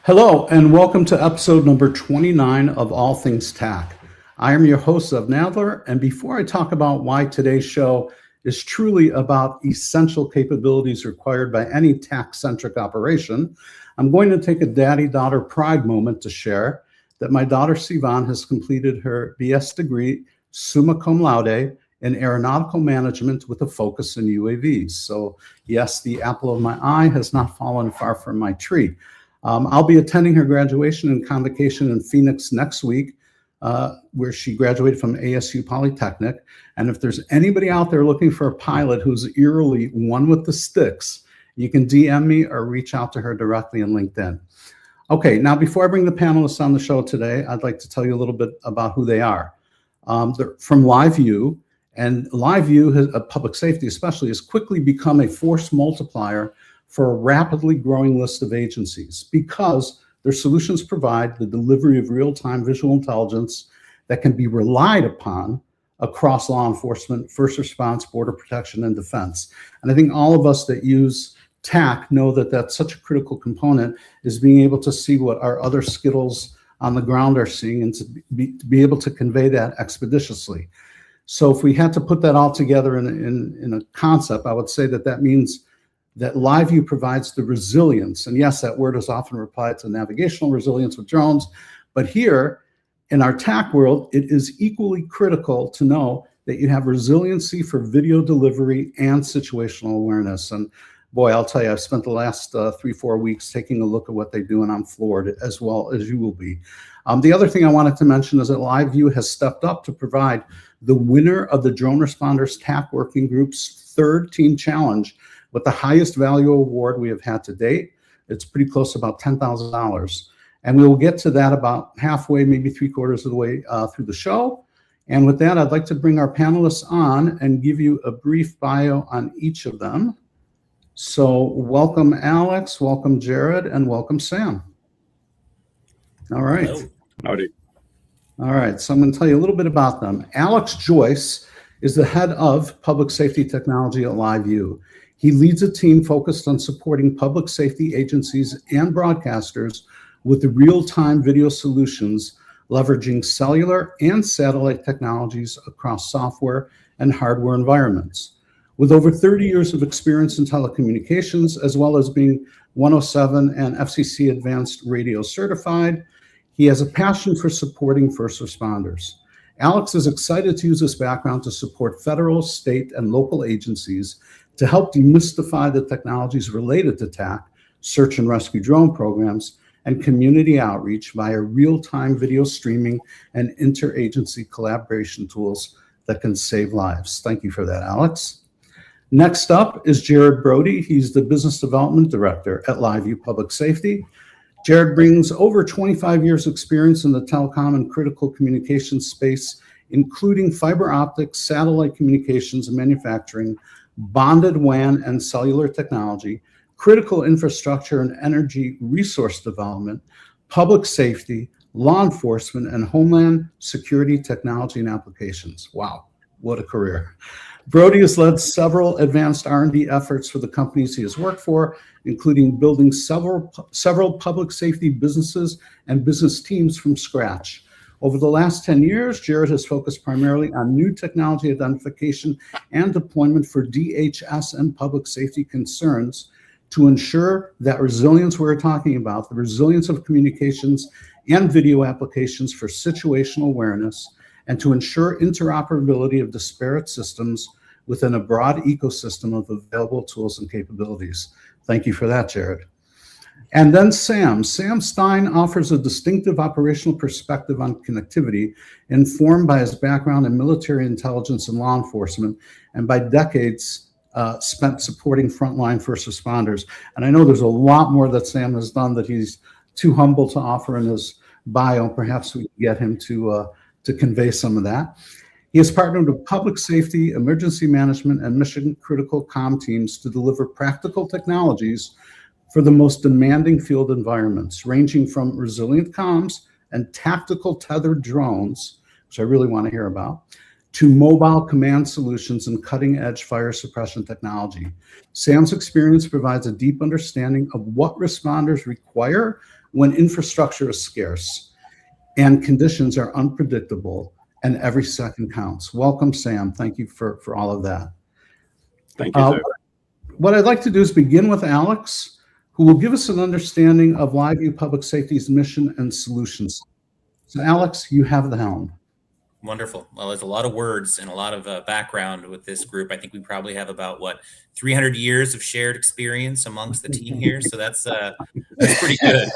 Hello, and welcome to episode number 29 of All Things TAC. I am your host, Zev Nadler, and before I talk about why today's show is truly about essential capabilities required by any TAC-centric operation, I'm going to take a daddy-daughter pride moment to share that my daughter Sivan has completed her BS degree, summa cum laude, in aeronautical management with a focus in UAVs. So yes, the apple of my eye has not fallen far from my tree. I'll be attending her graduation and convocation in Phoenix next week, where she graduated from ASU Polytechnic. And if there's anybody out there looking for a pilot who's eerily one with the sticks, you can DM me or reach out to her directly on LinkedIn. Okay, now before I bring the panelists on the show today, I'd like to tell you a little bit about who they are. They're from LiveU, and LiveU, public safety especially, has quickly become a force multiplier for a rapidly growing list of agencies because their solutions provide the delivery of real-time visual intelligence that can be relied upon across law enforcement, first response, border protection, and defense. And I think all of us that use TAC know that that's such a critical component, is being able to see what our other Skittles on the ground are seeing and to be able to convey that expeditiously. So if we had to put that all together in a concept, I would say that means that LiveU provides the resilience. And yes, that word is often applied to navigational resilience with drones. But here in our TAC world, it is equally critical to know that you have resiliency for video delivery and situational awareness. And boy, I'll tell you, I've spent the last 3-4 weeks taking a look at what they do, and I'm floored, as well as you will be. The other thing I wanted to mention is that LiveU has stepped up to provide the winner of the Drone Responders TAC Working Group's third team challenge with the highest value award we have had to date. It's pretty close to about $10,000. And we will get to that about halfway, maybe 3/4 of the way through the show. And with that, I'd like to bring our panelists on and give you a brief bio on each of them. So welcome, Alex, welcome, Jared, and welcome, Sam. All right. Hello. Howdy. All right, so I'm going to tell you a little bit about them. Alex Joyce is the head of public safety technology at LiveU. He leads a team focused on supporting public safety agencies and broadcasters with real-time video solutions, leveraging cellular and satellite technologies across software and hardware environments. With over 30 years of experience in telecommunications, as well as being 107 and FCC Advanced Radio certified, he has a passion for supporting first responders. Alex is excited to use this background to support federal, state, and local agencies to help demystify the technologies related to TAC, search and rescue drone programs, and community outreach via real-time video streaming and interagency collaboration tools that can save lives. Thank you for that, Alex. Next up is Jared Brody. He's the Business Development Director at LiveU Public Safety. Jared brings over 25 years experience in the telecom and critical communications space, including fiber optics, satellite communications and manufacturing, bonded WAN and cellular technology, critical infrastructure and energy resource development, public safety, law enforcement, and homeland security technology and applications. Wow, what a career. Brody has led several advanced R&D efforts for the companies he has worked for, including building several public safety businesses and business teams from scratch. Over the last 10 years, Jared has focused primarily on new technology identification and deployment for DHS and public safety concerns to ensure that resilience we're talking about, the resilience of communications and video applications for situational awareness, and to ensure interoperability of disparate systems within a broad ecosystem of available tools and capabilities. Thank you for that, Jared. And then Sam Stein offers a distinctive operational perspective on connectivity, informed by his background in military intelligence and law enforcement, and by decades spent supporting frontline first responders. And I know there's a lot more that Sam has done that he's too humble to offer in his bio. Perhaps we can get him to convey some of that. He has partnered with public safety, emergency management, and mission critical comm teams to deliver practical technologies for the most demanding field environments, ranging from resilient comms and tactical tethered drones, which I really want to hear about, to mobile command solutions and cutting-edge fire suppression technology. Sam's experience provides a deep understanding of what responders require when infrastructure is scarce and conditions are unpredictable and every second counts. Welcome, Sam. Thank you for all of that. Thank you, sir. What I'd like to do is begin with Alex, who will give us an understanding of LiveView Public Safety's mission and solutions. So Alex, you have the helm. Wonderful. Well, there's a lot of words and a lot of background with this group. I think we probably have about 300 years of shared experience amongst the team here. So that's pretty good.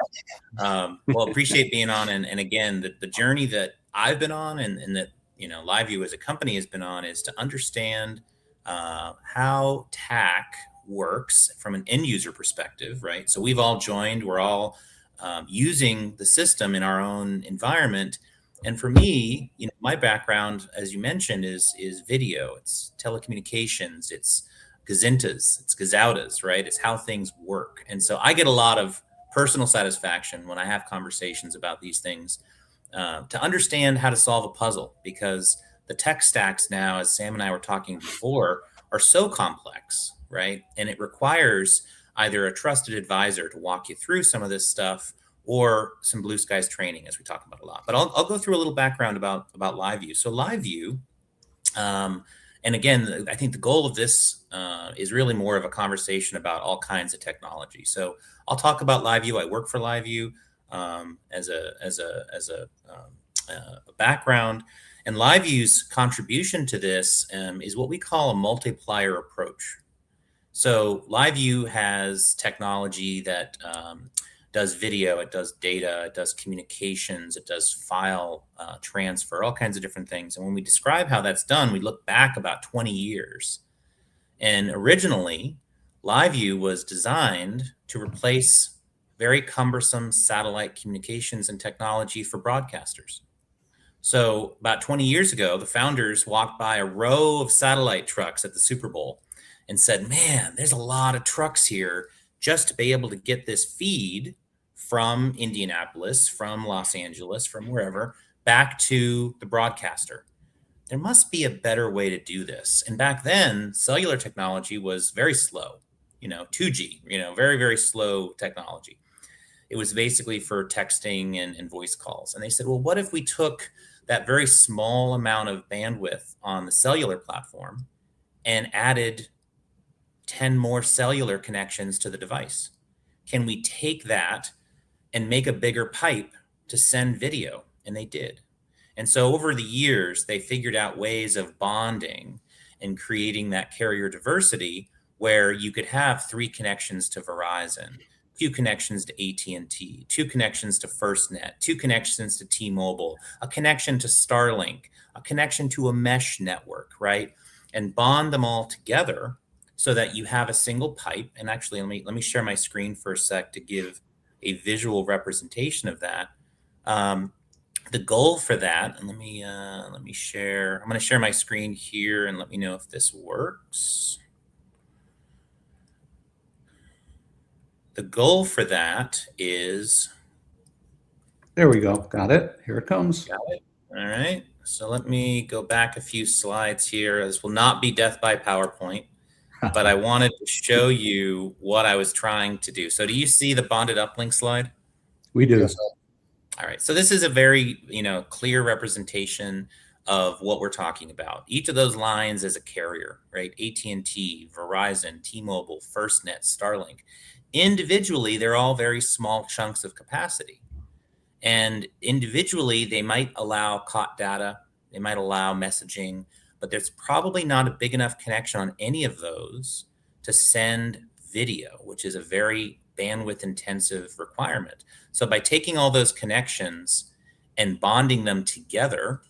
Well, appreciate being on. And again, the journey that I've been on and that, LiveView as a company has been on is to understand how TAC works from an end user perspective, right? So we've all joined, we're all using the system in our own environment. And for me, my background, as you mentioned, is video. It's telecommunications. It's gazintas. It's gazautas, right? It's how things work. And so I get a lot of personal satisfaction when I have conversations about these things to understand how to solve a puzzle, because the tech stacks now, as Sam and I were talking before, are so complex, right? And it requires either a trusted advisor to walk you through some of this stuff, or some blue skies training, as we talk about a lot. But I'll go through a little background about LiveView. So LiveView, and again, I think the goal of this is really more of a conversation about all kinds of technology. So I'll talk about LiveView. I work for LiveView as a background, and LiveView's contribution to this is what we call a multiplier approach. So LiveView has technology that does video, it does data, it does communications, it does file transfer, all kinds of different things. And when we describe how that's done, we look back about 20 years. And originally, LiveView was designed to replace very cumbersome satellite communications and technology for broadcasters. So about 20 years ago, the founders walked by a row of satellite trucks at the Super Bowl and said, man, there's a lot of trucks here just to be able to get this feed from Indianapolis, from Los Angeles, from wherever, back to the broadcaster. There must be a better way to do this. And back then, cellular technology was very slow, 2G, very, very slow technology. It was basically for texting and voice calls. And they said, well, what if we took that very small amount of bandwidth on the cellular platform and added 10 more cellular connections to the device? Can we take that and make a bigger pipe to send video? And they did. And so over the years, they figured out ways of bonding and creating that carrier diversity where you could have 3 connections to Verizon, 2 connections to AT&T, 2 connections to FirstNet, 2 connections to T-Mobile, a connection to Starlink, a connection to a mesh network, right? And bond them all together so that you have a single pipe. And actually, let me share my screen for a sec to give a visual representation of that. The goal for that, and let me share. I'm going to share my screen here, and let me know if this works. The goal for that is. There we go. Got it. Here it comes. Got it. All right. So let me go back a few slides here. This will not be death by PowerPoint. But I wanted to show you what I was trying to do. So do you see the bonded uplink slide? We do. Yes. All right. So this is a very, clear representation of what we're talking about. Each of those lines is a carrier, right? AT&T, Verizon, T-Mobile, FirstNet, Starlink. Individually, they're all very small chunks of capacity. And individually, they might allow COT data. They might allow messaging. But there's probably not a big enough connection on any of those to send video, which is a very bandwidth intensive requirement. So by taking all those connections and bonding them together,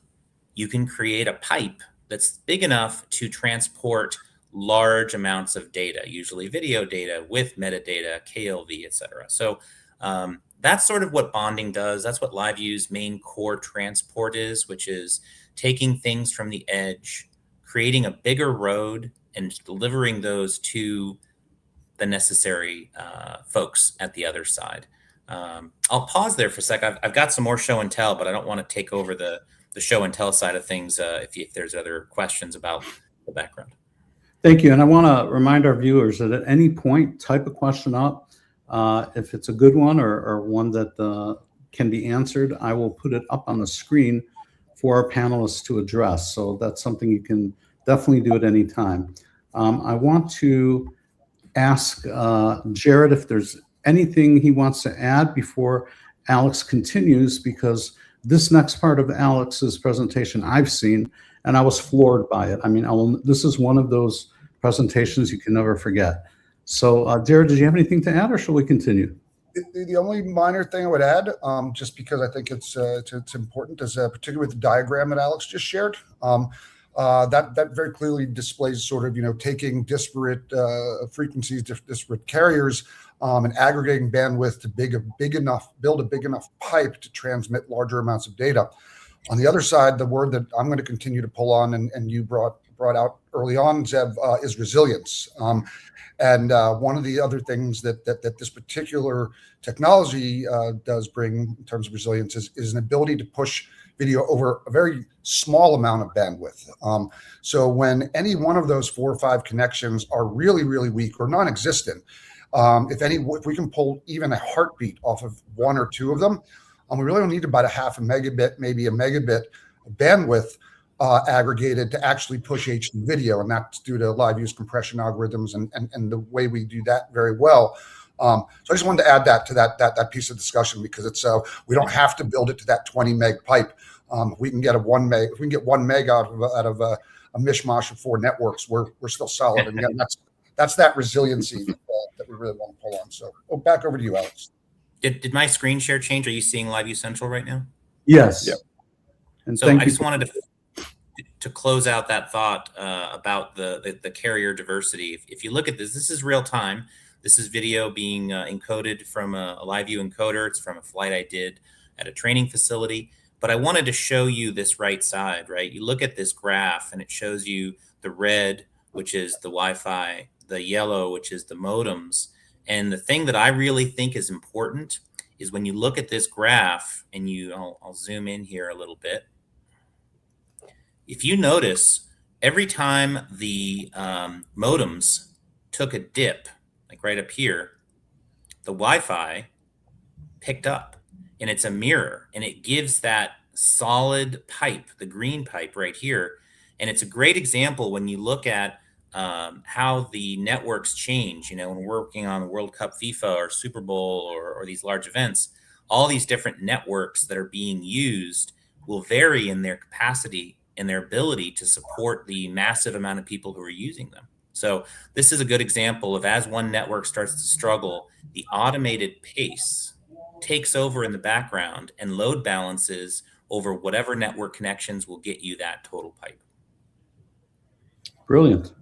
you can create a pipe that's big enough to transport large amounts of data, usually video data with metadata, KLV, et cetera. So that's sort of what bonding does. That's what LiveView's main core transport is, which is taking things from the edge, creating a bigger road, and delivering those to the necessary folks at the other side. I'll pause there for a sec. I've got some more show and tell, but I don't want to take over the show and tell side of things if there's other questions about the background. Thank you. And I want to remind our viewers that at any point, type a question up. If it's a good one or one that can be answered, I will put it up on the screen for our panelists to address. So that's something you can definitely do at any time. I want to ask Jared if there's anything he wants to add before Alex continues, because this next part of Alex's presentation I've seen, and I was floored by it. I mean, this is one of those presentations you can never forget. So Jared, did you have anything to add, or shall we continue? The only minor thing I would add, just because I think it's important, is particularly with the diagram that Alex just shared. That very clearly displays sort of, taking disparate frequencies, disparate carriers, and aggregating bandwidth to build a big enough pipe to transmit larger amounts of data. On the other side, the word that I'm going to continue to pull on, and you brought out early on, Zev, is resilience. And one of the other things that this particular technology does bring in terms of resilience is an ability to push video over a very small amount of bandwidth. So when any one of those 4 or 5 connections are really, really weak or non-existent, if we can pull even a heartbeat off of 1 or 2 of them, we really don't need about a half a megabit, maybe a megabit of bandwidth aggregated to actually push HD video, and that's due to live use compression algorithms and the way we do that very well. So I just wanted to add that to that piece of discussion, because it's we don't have to build it to that 20 meg pipe. We can get a 1 meg. If we can get 1 meg out of a mishmash of 4 networks, we're still solid. And again, that's that resiliency that we really want to pull on. So back over to you, Alex. Did my screen share change? Are you seeing LiveView Central right now? Yes. Yep. And so I just wanted to close out that thought about the carrier diversity. If you look at this is real time. This is video being encoded from a LiveView encoder. It's from a flight I did at a training facility. But I wanted to show you this right side, right? You look at this graph and it shows you the red, which is the Wi-Fi, the yellow, which is the modems. And the thing that I really think is important is when you look at this graph, and I'll zoom in here a little bit. If you notice, every time the modems took a dip, like right up here, the Wi-Fi picked up, and it's a mirror, and it gives that solid pipe, the green pipe right here. And it's a great example when you look at how the networks change. When we're working on the World Cup, FIFA, or Super Bowl, or these large events, all these different networks that are being used will vary in their capacity and their ability to support the massive amount of people who are using them. So this is a good example of, as one network starts to struggle, the automated pace takes over in the background and load balances over whatever network connections will get you that total pipe. Brilliant.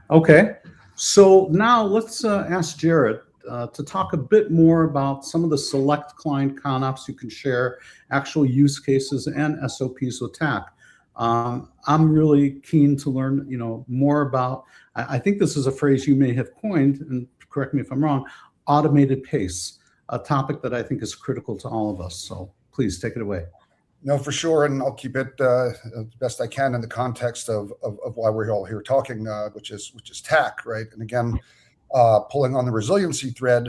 Okay, so now let's ask Jared to talk a bit more about some of the select client ConOps you can share, actual use cases, and SOPs with TAC. I'm really keen to learn, more about. I think this is a phrase you may have coined, and correct me if I'm wrong, automated pace, a topic that I think is critical to all of us. So please take it away. No, for sure, and I'll keep it as best I can in the context of why we're all here talking, which is TAC, right? And again, pulling on the resiliency thread,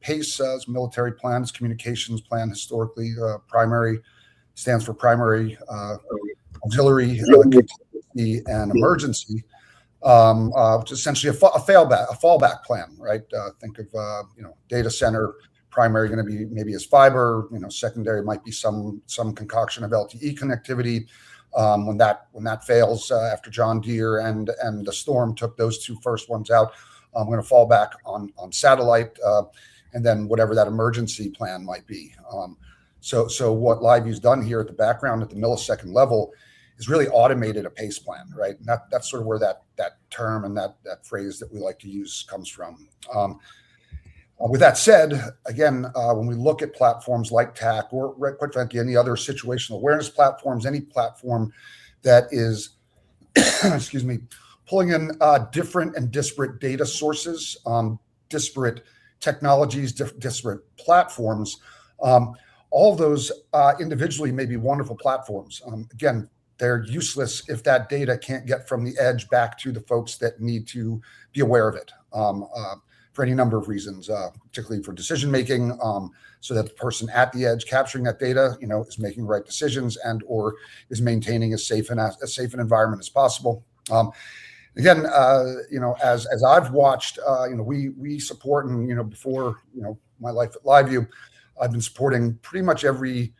PACE is military plans, communications plan. Historically, primary stands for primary, auxiliary, contingency, and emergency, which is essentially a fallback plan, right? Think of data center. Primary going to be maybe as fiber, secondary might be some concoction of LTE connectivity. When that fails, after John Deere and the Storm took those 2 first ones out, I'm going to fall back on satellite, and then whatever that emergency plan might be. So what LiveView's done here at the background at the millisecond level is really automated a PACE plan, right? And that's sort of where that term and that phrase that we like to use comes from. With that said, again, when we look at platforms like TAC, or quite frankly, any other situational awareness platforms, any platform that is, excuse me, pulling in different and disparate data sources, disparate technologies, disparate platforms, all of those individually may be wonderful platforms. Again, they're useless if that data can't get from the edge back to the folks that need to be aware of it for any number of reasons, particularly for decision making, so that the person at the edge capturing that data, is making the right decisions and or is maintaining as safe an environment as possible. Again, as I've watched, we support, and before my life at LiveView, I've been supporting pretty much every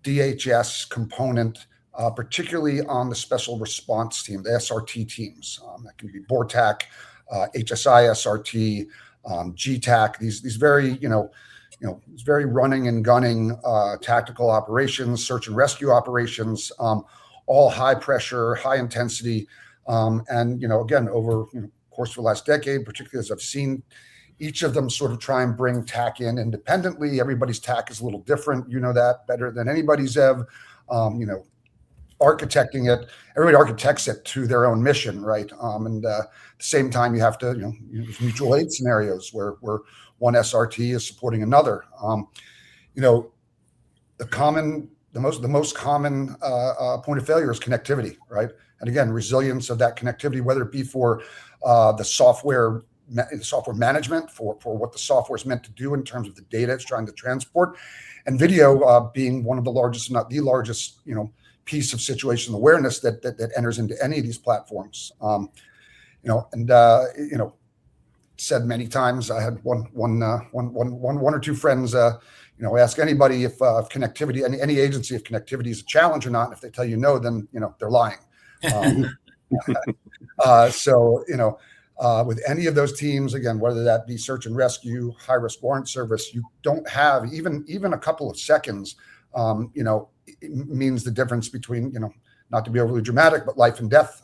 DHS component, particularly on the special response team, the SRT teams. That can be BORTAC, HSI SRT, GTAC. These very very running and gunning tactical operations, search and rescue operations, all high pressure, high intensity, and again over the course of the last decade, particularly as I've seen each of them sort of try and bring TAC in independently. Everybody's TAC is a little different. You know that better than anybody, Zev. Architecting it, everybody architects it to their own mission, right? And at the same time, you have to, there's mutual aid scenarios where one SRT is supporting another. The most common point of failure is connectivity, right? And again, resilience of that connectivity, whether it be for the software management, for what the software is meant to do in terms of the data it's trying to transport, and video being one of the largest, if not the largest, piece of situational awareness that enters into any of these platforms. Said many times, I had one or two friends, ask anybody if connectivity, any agency, if connectivity is a challenge or not. And if they tell you no, then they're lying. With any of those teams, again, whether that be search and rescue, high risk warrant service, you don't have even a couple of seconds. It means the difference between, not to be overly dramatic, but life and death,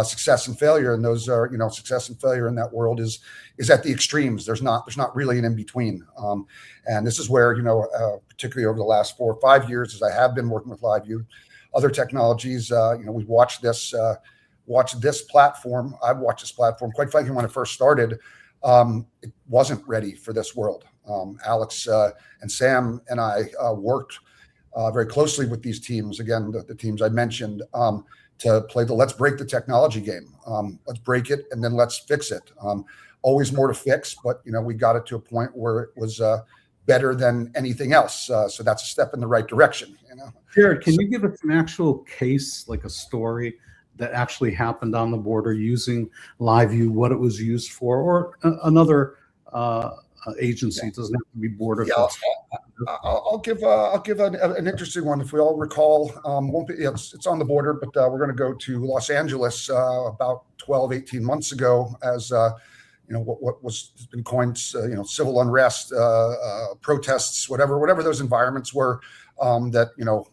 success and failure. And those are, success and failure in that world is at the extremes. There's not really an in between. And this is where, particularly over the last 4 or 5 years, as I have been working with LiveView, other technologies, we've watched this platform. I've watched this platform, quite frankly, when it first started, it wasn't ready for this world. Alex and Sam and I worked very closely with these teams, again, the teams I mentioned, to play the let's break the technology game. Let's break it and then let's fix it. Always more to fix, but we got it to a point where it was better than anything else. So that's a step in the right direction. Jared, can you give us an actual case, like a story that actually happened on the border using LiveView, what it was used for, or another agency? It doesn't have to be border. Yeah, I'll give an interesting one. If we all recall, it's on the border, but we're going to go to Los Angeles about 12, 18 months ago as what was been coined, civil unrest, protests, whatever those environments were, that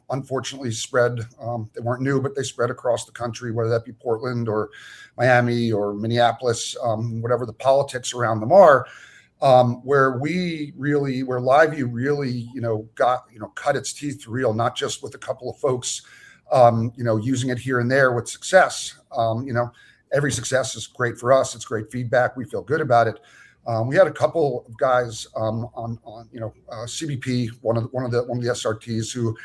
unfortunately spread. They weren't new, but they spread across the country, whether that be Portland or Miami or Minneapolis, whatever the politics around them are. Where LiveView really, cut its teeth real, not just with a couple of folks, using it here and there with success. Every success is great for us. It's great feedback. We feel good about it. We had a couple of guys on CBP, one of the SRTs who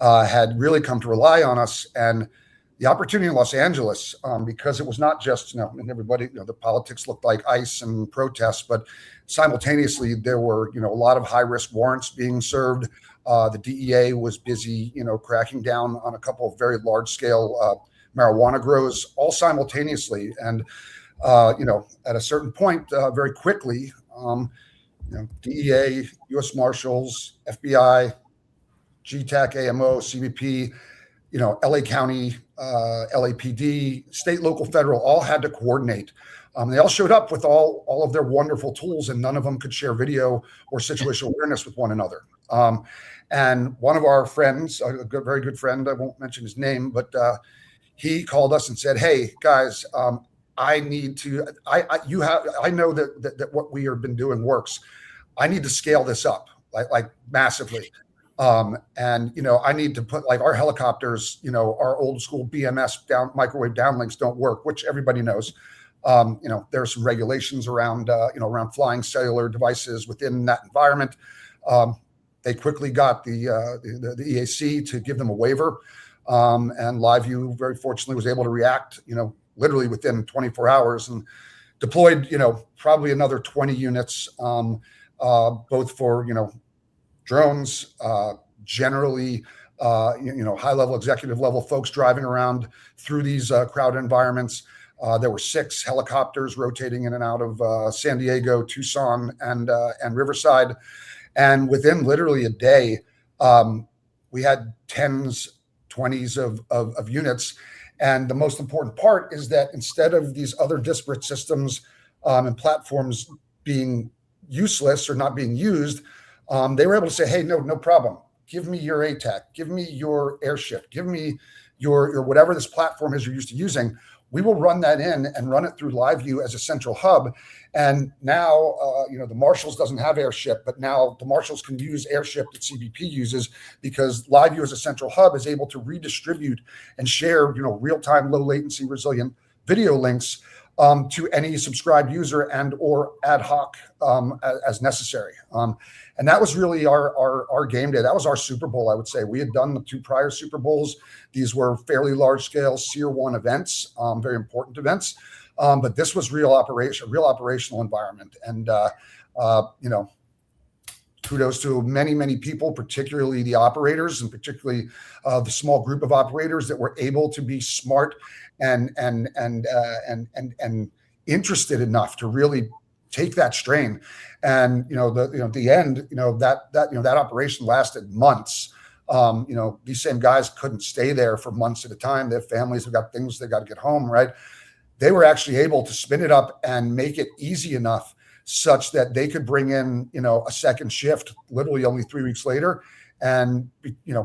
had really come to rely on us, and the opportunity in Los Angeles, because it was not just, and everybody, the politics looked like ICE and protests, but simultaneously there were, a lot of high risk warrants being served. The DEA was busy, cracking down on a couple of very large scale marijuana grows all simultaneously. And, at a certain point, very quickly, DEA, U.S. Marshals, FBI, GTAC, AMO, CBP, LA County, LAPD, state, local, federal, all had to coordinate. They all showed up with all of their wonderful tools, and none of them could share video or situational awareness with one another. And one of our friends, very good friend, I won't mention his name, but he called us and said, "Hey guys, I need to. I know that what we have been doing works. I need to scale this up like massively." And I need to put, like, our helicopters, our old school BMS microwave downlinks don't work, which everybody knows. There are some regulations around flying cellular devices within that environment. They quickly got the EAC to give them a waiver, and LiveView very fortunately was able to react, literally within 24 hours and deployed, probably another 20 units, both for, drones, generally, high-level executive level folks driving around through these crowded environments. There were 6 helicopters rotating in and out of San Diego, Tucson, and Riverside. And within literally a day, we had 10s, 20s of units. And the most important part is that instead of these other disparate systems and platforms being useless or not being used, they were able to say, hey, no problem. Give me your ATAC, give me your Airship, give me your whatever this platform is you're used to using. We will run that in and run it through LiveView as a central hub. And now, the Marshals doesn't have Airship, but now the Marshals can use Airship that CBP uses, because LiveView as a central hub is able to redistribute and share, real-time, low latency, resilient video links to any subscribed user and or ad hoc as necessary. And that was really our game day. That was our Super Bowl, I would say. We had done the 2 prior Super Bowls. These were fairly large-scale SEER 1 events, very important events. But this was real operational environment. And, kudos to many, many people, particularly the operators, and particularly the small group of operators that were able to be smart and interested enough to really take that strain. And the end, that operation lasted months. These same guys couldn't stay there for months at a time. They have families, they've got things they got to get home, right? They were actually able to spin it up and make it easy enough such that they could bring in, a second shift literally only 3 weeks later. And,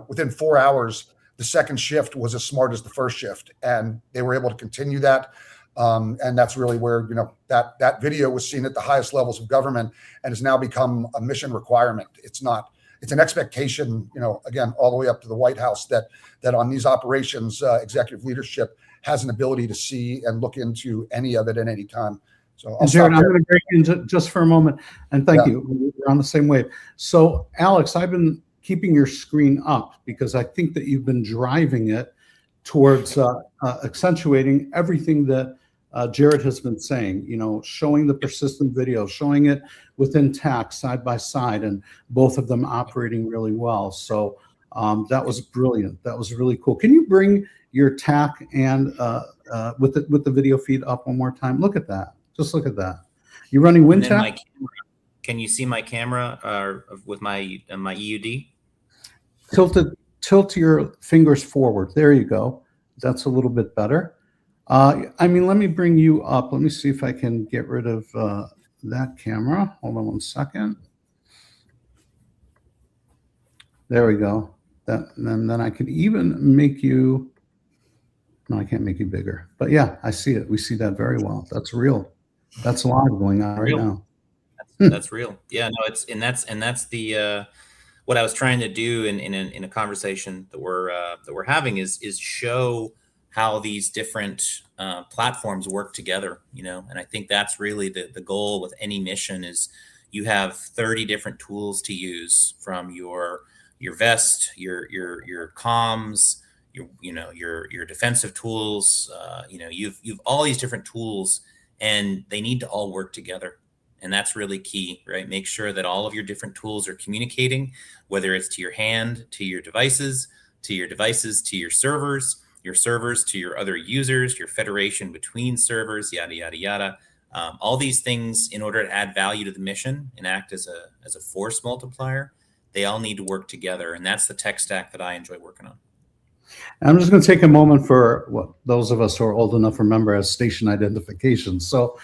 within 4 hours, the second shift was as smart as the first shift. And they were able to continue that. And that's really where, that video was seen at the highest levels of government and has now become a mission requirement. It's an expectation, again, all the way up to the White House that on these operations, executive leadership has an ability to see and look into any of it at any time. So Jared, I'm going to break in just for a moment, and thank you. We're on the same wave. So Alex, I've been keeping your screen up because I think that you've been driving it towards accentuating everything that Jared has been saying, showing the persistent video, showing it within TAC side by side, and both of them operating really well. So that was brilliant. That was really cool. Can you bring your TAC and with the video feed up one more time? Look at that. Just look at that. You're running WinTAC? Can you see my camera with my EUD? Tilt your fingers forward. There you go. That's a little bit better. Let me bring you up. Let me see if I can get rid of that camera. Hold on one second. There we go. And then I can even make you, no, I can't make you bigger. But yeah, I see it. We see that very well. That's real. That's live going on right now. That's real. Yeah, no, that's the what I was trying to do in a conversation that we're having is show how these different platforms work together, and I think that's really the goal with any mission is you have 30 different tools to use, from your vest, your comms, your defensive tools, you've all these different tools, and they need to all work together. And that's really key, right? Make sure that all of your different tools are communicating, whether it's to your hand, to your devices, to your servers, to your other users, your federation between servers, yada, yada, yada. All these things, in order to add value to the mission and act as a force multiplier, they all need to work together. And that's the tech stack that I enjoy working on. I'm just going to take a moment for those of us who are old enough to remember as station identification. So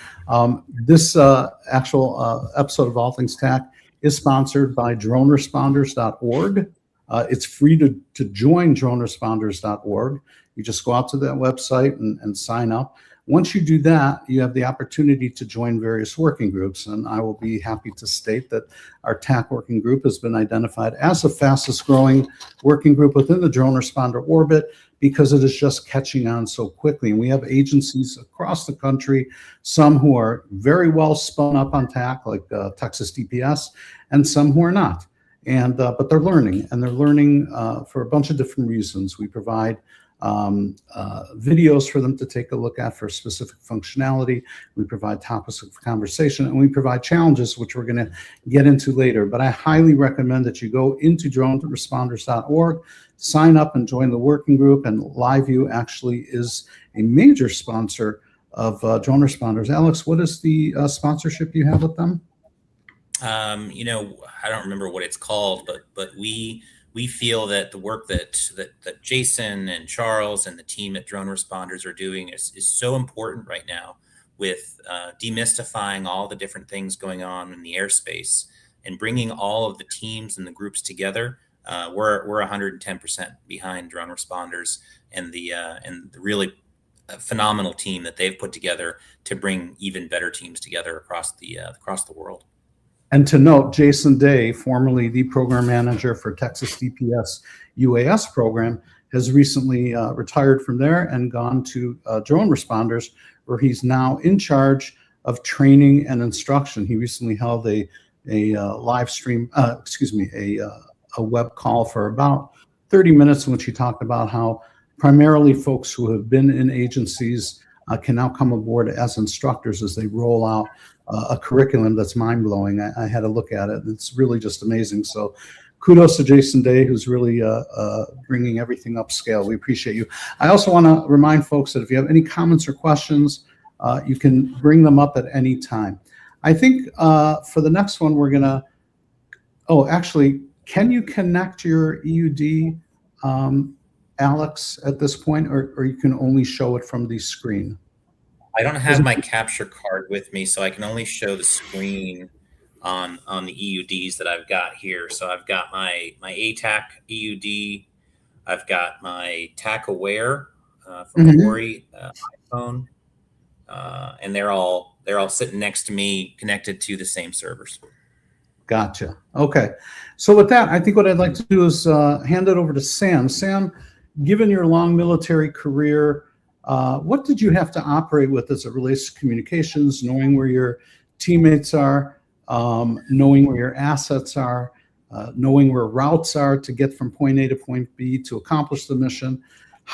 this actual episode of All Things TAC is sponsored by DroneResponders.org. It's free to join DroneResponders.org. You just go out to that website and sign up. Once you do that, you have the opportunity to join various working groups. And I will be happy to state that our TAC working group has been identified as the fastest growing working group within the drone responder orbit because it is just catching on so quickly. And we have agencies across the country, some who are very well spun up on TAC, like Texas DPS, and some who are not. but they're learning, and they're learning for a bunch of different reasons. We provide videos for them to take a look at for specific functionality. We provide topics of conversation, and we provide challenges, which we're going to get into later. But I highly recommend that you go into droneresponders.org, sign up and join the working group. And LiveView actually is a major sponsor of Drone Responders. Alex, what is the sponsorship you have with them? You know, I don't remember what it's called, but we feel that the work that Jason and Charles and the team at Drone Responders are doing is so important right now with demystifying all the different things going on in the airspace and bringing all of the teams and the groups together. We're 110% behind Drone Responders and the really phenomenal team that they've put together to bring even better teams together across the world. And to note, Jason Day, formerly the program manager for Texas DPS UAS program, has recently retired from there and gone to Drone Responders, where he's now in charge of training and instruction. He recently held a live stream, a web call for about 30 minutes in which he talked about how primarily folks who have been in agencies can now come aboard as instructors as they roll out a curriculum that's mind-blowing. I had a look at it. It's really just amazing. So kudos to Jason Day, who's really bringing everything upscale. We appreciate you. I also want to remind folks that if you have any comments or questions, you can bring them up at any time. I think for the next one, we're going to, actually, can you connect your EUD, Alex, at this point, or you can only show it from the screen? I don't have my capture card with me, so I can only show the screen on the EUDs that I've got here. So I've got my ATAC EUD, I've got my TAC Aware from Corey iPhone, and they're all sitting next to me, connected to the same servers. Gotcha. Okay. So with that, I think what I'd like to do is hand it over to Sam. Sam, given your long military career, what did you have to operate with as it relates to communications, knowing where your teammates are, knowing where your assets are, knowing where routes are to get from point A to point B to accomplish the mission?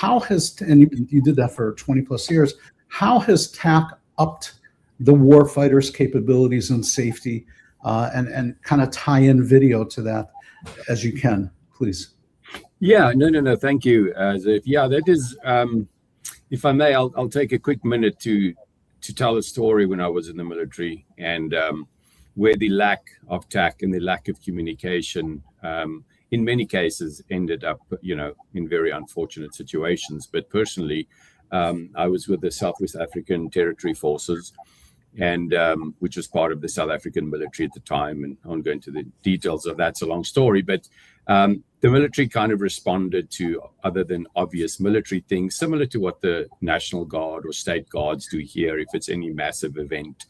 And you did that for 20 plus years, how has TAC upped the warfighter's capabilities and safety, and kind of tie in video to that as you can, please? Yeah, no, thank you, Ziv. Yeah, that is, if I may, I'll take a quick minute to tell a story when I was in the military, and where the lack of TAC and the lack of communication, in many cases, ended up, in very unfortunate situations. But personally, I was with the Southwest African Territory Forces, and which was part of the South African military at the time. And I won't go into the details of that. It's a long story, but the military kind of responded to other than obvious military things, similar to what the National Guard or state guards do here. If it's any massive event,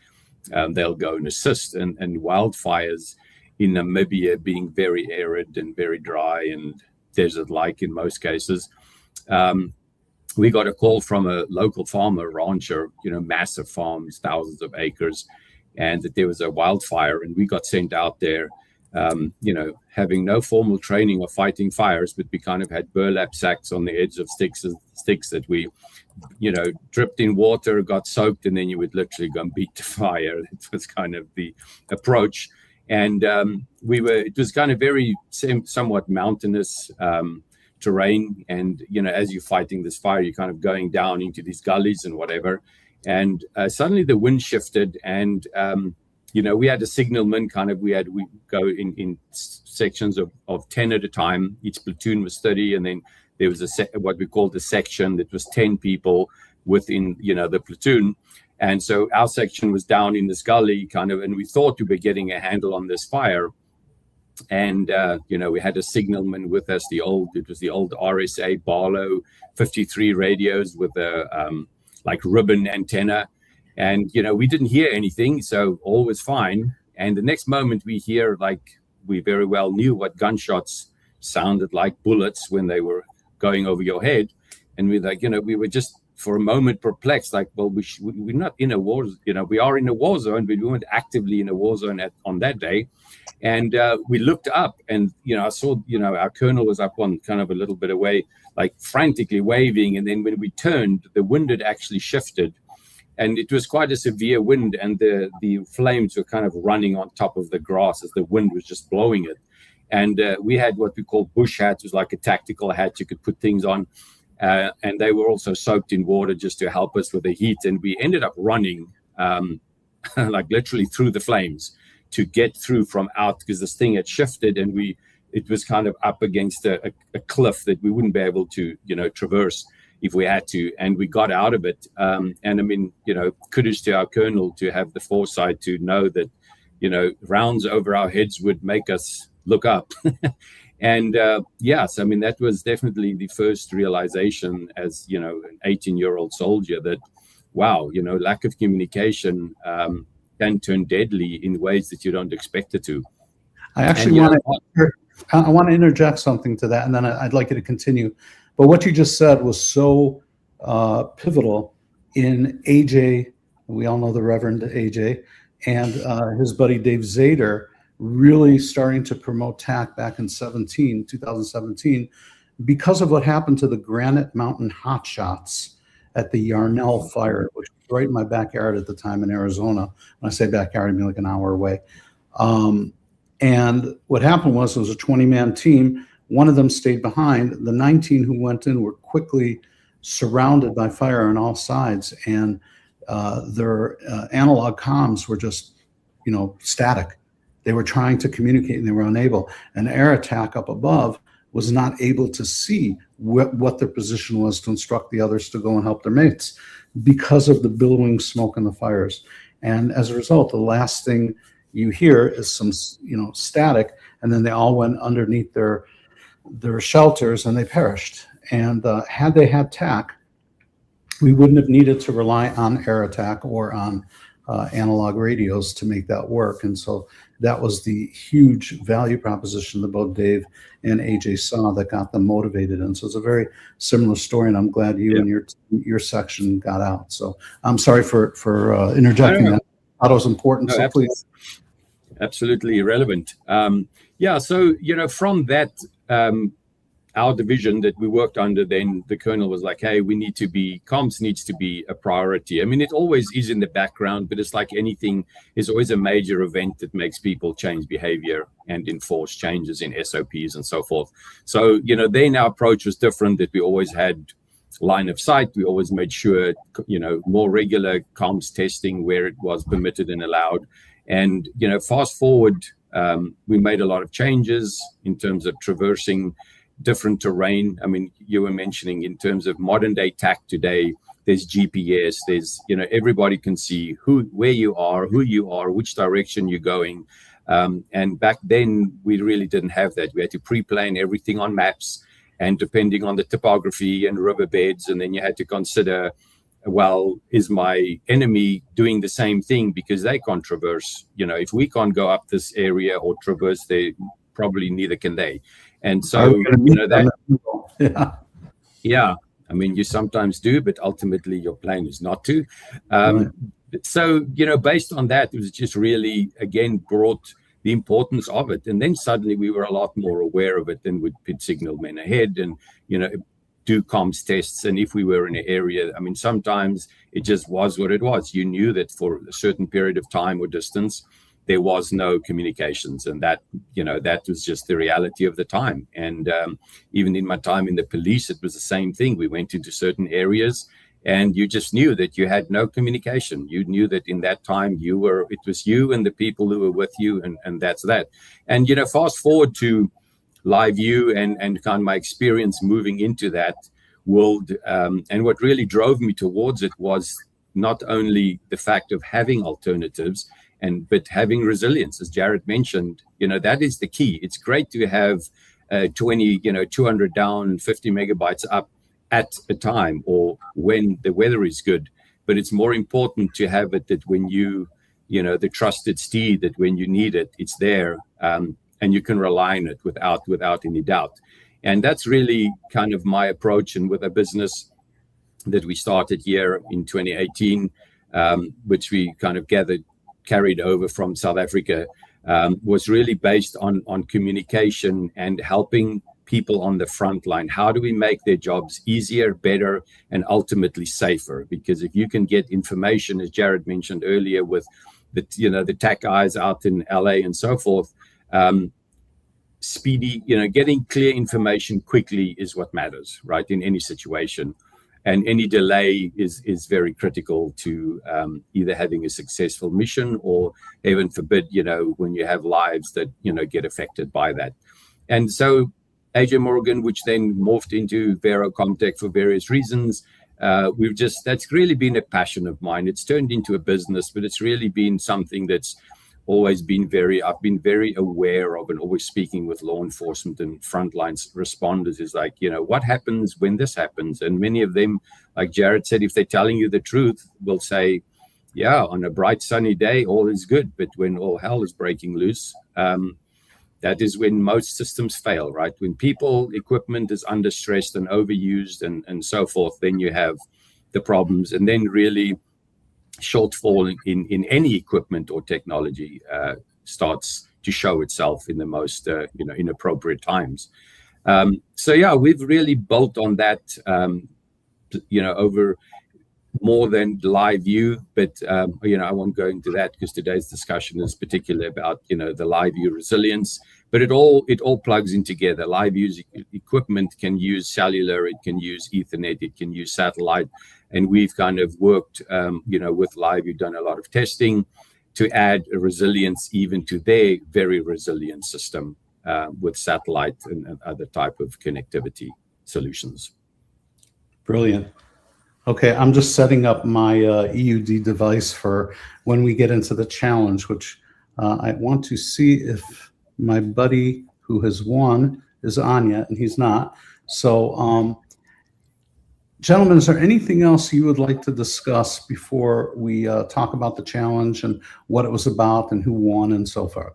they'll go and assist. And wildfires in Namibia being very arid and very dry and desert-like in most cases, we got a call from a local farmer, rancher, massive farms, thousands of acres, and that there was a wildfire. And we got sent out there, having no formal training of fighting fires, but we kind of had burlap sacks on the edge of sticks that we, dripped in water, got soaked, and then you would literally go and beat the fire. It was kind of the approach. And it was kind of very somewhat mountainous terrain. And, as you're fighting this fire, you're kind of going down into these gullies and whatever. And suddenly the wind shifted, and we had a signalman. We go in sections of 10 at a time. Each platoon was 30, and then there was what we called a section that was 10 people within the platoon. And so our section was down in this gully, and we thought we were getting a handle on this fire. And we had a signalman with us. It was the old RSA Barlow 53 radios with a like ribbon antenna. And, we didn't hear anything, so all was fine. And the next moment we hear, we very well knew what gunshots sounded like, bullets when they were going over your head. And we were just for a moment perplexed, like, well, we're not in a war, we are in a war zone, but we weren't actively in a war zone on that day. And we looked up, and I saw our colonel was up on kind of a little bit away, like frantically waving. And then when we turned, the wind had actually shifted, and it was quite a severe wind, and the flames were kind of running on top of the grass as the wind was just blowing it. And we had what we call bush hats. It was like a tactical hat you could put things on. And they were also soaked in water just to help us with the heat. And we ended up running like literally through the flames to get through from out, because this thing had shifted, and it was kind of up against a cliff that we wouldn't be able to, traverse if we had to. And we got out of it. And I mean, kudos to our colonel to have the foresight to know that, rounds over our heads would make us look up. And yes, I mean, that was definitely the first realization as, an 18-year-old soldier that, wow, lack of communication can turn deadly in ways that you don't expect it to. I actually want to interject something to that, and then I'd like you to continue. But what you just said was so pivotal in AJ. We all know the Reverend AJ and his buddy Dave Zader really starting to promote TAC back in 2017, because of what happened to the Granite Mountain Hotshots at the Yarnell fire, which was right in my backyard at the time in Arizona. When I say backyard, I mean like an hour away. And what happened was it was a 20-man team. One of them stayed behind. The 19 who went in were quickly surrounded by fire on all sides, and their analog comms were just, static. They were trying to communicate and they were unable. And air attack up above was not able to see what their position was to instruct the others to go and help their mates because of the billowing smoke and the fires. And as a result, the last thing you hear is some, static, and then they all went underneath their shelters and they perished. And had they had TAC, we wouldn't have needed to rely on air attack or on analog radios to make that work. And so that was the huge value proposition that both Dave and AJ saw that got them motivated. And so it's a very similar story, and I'm glad you and your section got out. So I'm sorry for interjecting that. I thought it was important. No, so please. Absolutely irrelevant. So, from that, our division that we worked under, then the colonel was like, hey, comms needs to be a priority. I mean, it always is in the background, but it's like anything, there's always a major event that makes people change behavior and enforce changes in SOPs and so forth. So, then our approach was different, that we always had line of sight. We always made sure, more regular comms testing where it was permitted and allowed. And, fast forward, we made a lot of changes in terms of traversing different terrain. I mean, you were mentioning in terms of modern day TAC today, there's GPS, there's, everybody can see where you are, who you are, which direction you're going. And back then we really didn't have that. We had to pre-plan everything on maps, and depending on the topography and riverbeds, and then you had to consider, well, is my enemy doing the same thing? Because they can't traverse, if we can't go up this area or traverse, they probably neither can they. And so, yeah, I mean, you sometimes do, but ultimately your plan is not to. So, based on that, it was just really, again, brought the importance of it. And then suddenly we were a lot more aware of it, and would put signal men ahead and, do comms tests. And if we were in an area, I mean, sometimes it just was what it was. You knew that for a certain period of time or distance, there was no communications, and that was just the reality of the time. And even in my time in the police, it was the same thing. We went into certain areas, and you just knew that you had no communication. You knew that in that time it was you and the people who were with you, and that's that. And fast forward to LiveU and kind of my experience moving into that world, and what really drove me towards it was not only the fact of having alternatives, but having resilience, as Jared mentioned. That is the key. It's great to have 200 down, 50 megabytes up at a time, or when the weather is good. But it's more important to have it that when the trusted steed, that when you need it, it's there, and you can rely on it without any doubt. And that's really kind of my approach. And with a business, that we started here in 2018, which we kind of carried over from South Africa, was really based on communication and helping people on the front line. How do we make their jobs easier, better, and ultimately safer? Because if you can get information, as Jared mentioned earlier, with the tech guys out in LA and so forth, speedy, getting clear information quickly is what matters, right? In any situation. And any delay is very critical to either having a successful mission or, heaven forbid, when you have lives that, get affected by that. And so AJ Morgan, which then morphed into Vero Comtech for various reasons, that's really been a passion of mine. It's turned into a business, but it's really been something that's always been I've been very aware of, and always speaking with law enforcement and frontline responders is like, what happens when this happens? And many of them, like Jared said, if they're telling you the truth, will say, yeah, on a bright sunny day, all is good. But when all hell is breaking loose, that is when most systems fail, right? When equipment is under stressed and overused and so forth, then you have the problems. And then really shortfall in any equipment or technology starts to show itself in the most inappropriate times. So yeah, we've really built on that over more than live view, but I won't go into that because today's discussion is particularly about the live view resilience. But it all plugs in together. Live view equipment can use cellular, it can use Ethernet, it can use satellite. And we've kind of worked, with Live, we've done a lot of testing to add a resilience even to their very resilient system with satellite and other type of connectivity solutions. Brilliant. Okay, I'm just setting up my EUD device for when we get into the challenge, which I want to see if my buddy who has won is on yet, and he's not. So, gentlemen, is there anything else you would like to discuss before we talk about the challenge and what it was about and who won and so forth?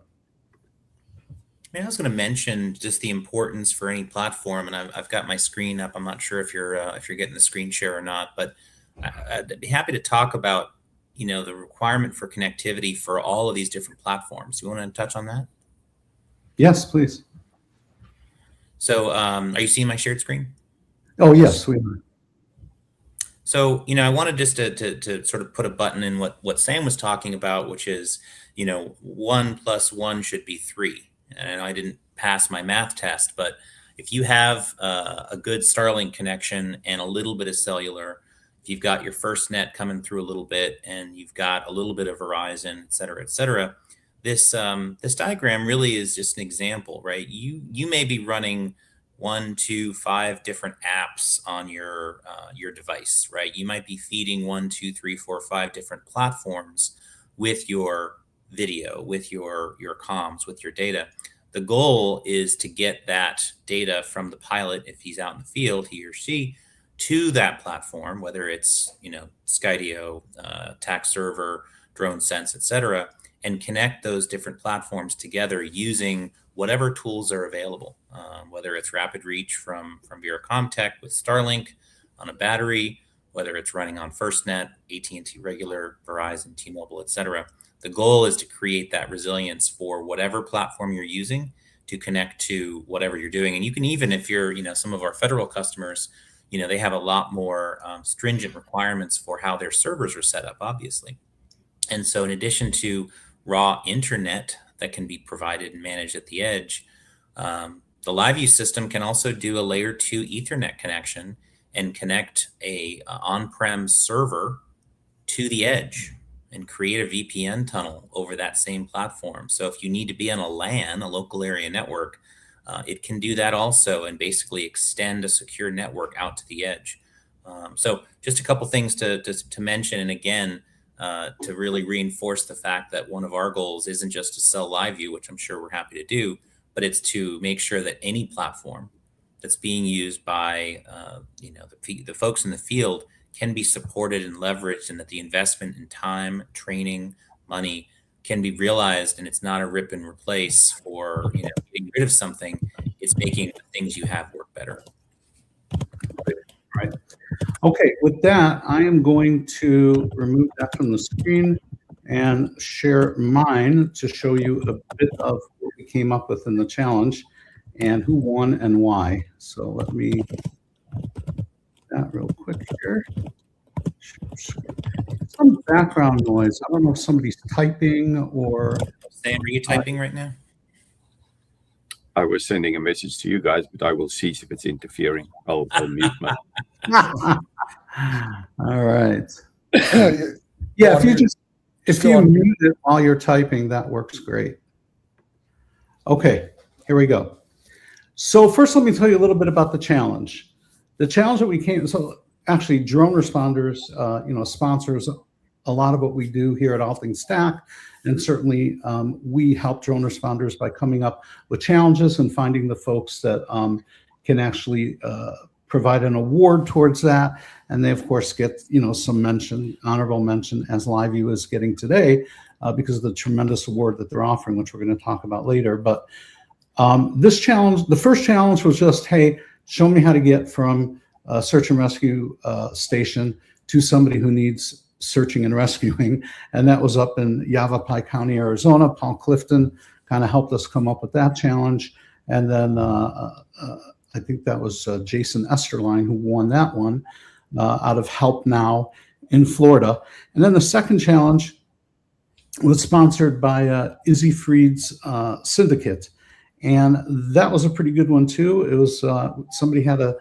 I was going to mention just the importance for any platform, and I've got my screen up. I'm not sure if you're getting the screen share or not, but I'd be happy to talk about the requirement for connectivity for all of these different platforms. You want to touch on that? Yes, please. So, are you seeing my shared screen? Oh yes, we are. So, I wanted just to sort of put a button in what Sam was talking about, which is 1 + 1 should be 3. And I didn't pass my math test, but if you have a good Starlink connection and a little bit of cellular, if you've got your FirstNet coming through a little bit and you've got a little bit of Verizon, et cetera, this diagram really is just an example, right? You may be running 1, 2, 5 different apps on your device, right? You might be feeding 1, 2, 3, 4, 5 different platforms with your video, with your comms, with your data. The goal is to get that data from the pilot, if he's out in the field, he or she, to that platform, whether it's Skydio, TAC server, DroneSense, etc., and connect those different platforms together using whatever tools are available, whether it's Rapid Reach from Vero Comtech with Starlink on a battery, whether it's running on FirstNet, AT&T regular, Verizon, T-Mobile, etc. The goal is to create that resilience for whatever platform you're using to connect to whatever you're doing. And you can even, if you're, some of our federal customers, they have a lot more stringent requirements for how their servers are set up, obviously. And so in addition to raw internet that can be provided and managed at the edge, the LiveView system can also do a layer 2 Ethernet connection and connect a on-prem server to the edge and create a VPN tunnel over that same platform. So if you need to be on a LAN, a local area network, it can do that also and basically extend a secure network out to the edge. So just a couple things to mention. And again, to really reinforce the fact that one of our goals isn't just to sell LiveView, which I'm sure we're happy to do, but it's to make sure that any platform that's being used by the folks in the field can be supported and leveraged, and that the investment in time, training, money can be realized, and it's not a rip and replace for getting rid of something. It's making the things you have work better. Right. Okay, with that, I am going to remove that from the screen and share mine to show you a bit of what we came up with in the challenge and who won and why. So let me do that real quick here. Some background noise. I don't know if somebody's typing or. Sam, are you typing right now? I was sending a message to you guys, but I will see if it's interfering. I'll mute my. All right. Yeah, Yeah, if Still you on mute it while you're typing, that works great. Okay, here we go. So first, let me tell you a little bit about the challenge. The challenge that we came, so actually Drone Responders, sponsors a lot of what we do here at All Things Stack. And certainly we help drone responders by coming up with challenges and finding the folks that can actually provide an award towards that. And they, of course, get some mention, honorable mention, as LiveView is getting today because of the tremendous award that they're offering, which we're going to talk about later. But this challenge, the first challenge was just, hey, show me how to get from a search and rescue station to somebody who needs searching and rescuing. And that was up in Yavapai County, Arizona. Paul Clifton kind of helped us come up with that challenge. And then I think that was Jason Esterline who won that one out of Help Now in Florida. And then the second challenge was sponsored by Izzy Freed's Syndicate. And that was a pretty good one too. It was somebody had to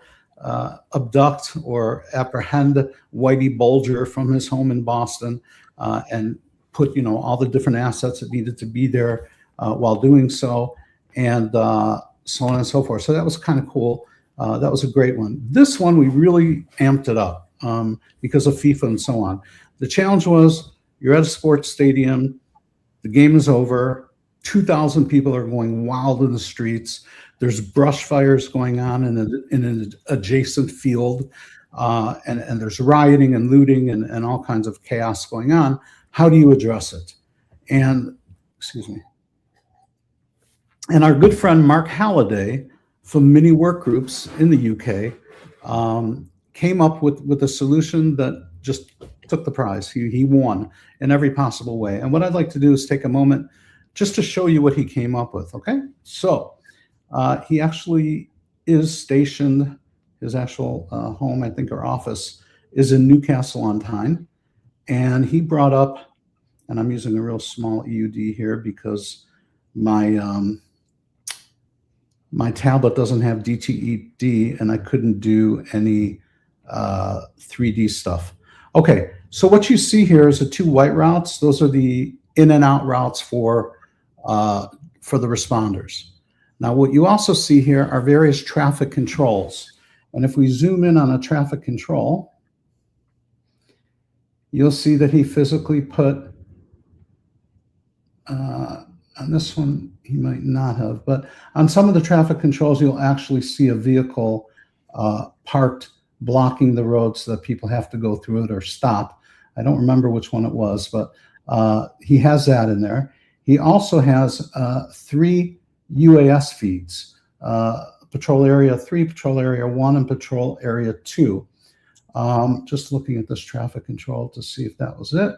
abduct or apprehend Whitey Bulger from his home in Boston and put, all the different assets that needed to be there while doing so, and so on and so forth. So that was kind of cool. That was a great one. This one, we really amped it up because of FIFA and so on. The challenge was you're at a sports stadium, the game is over, 2,000 people are going wild in the streets. There's brush fires going on in an adjacent field, and there's rioting and looting and all kinds of chaos going on. How do you address it? And, excuse me. And our good friend Mark Halliday from Mini Workgroups in the UK came up with a solution that just took the prize. He won in every possible way. And what I'd like to do is take a moment just to show you what he came up with, okay? So he actually is stationed, his actual home, I think, or office is in Newcastle on Tyne. And he brought up, and I'm using a real small EUD here because my my tablet doesn't have DTED and I couldn't do any 3D stuff. Okay, so what you see here is the two white routes. Those are the in and out routes for the responders. Now, what you also see here are various traffic controls. And if we zoom in on a traffic control, you'll see that he physically put, on this one, he might not have, but on some of the traffic controls, you'll actually see a vehicle parked blocking the road so that people have to go through it or stop. I don't remember which one it was, but he has that in there. He also has 3 UAS feeds, Patrol Area 3, Patrol Area 1, and Patrol Area 2. Just looking at this traffic control to see if that was it.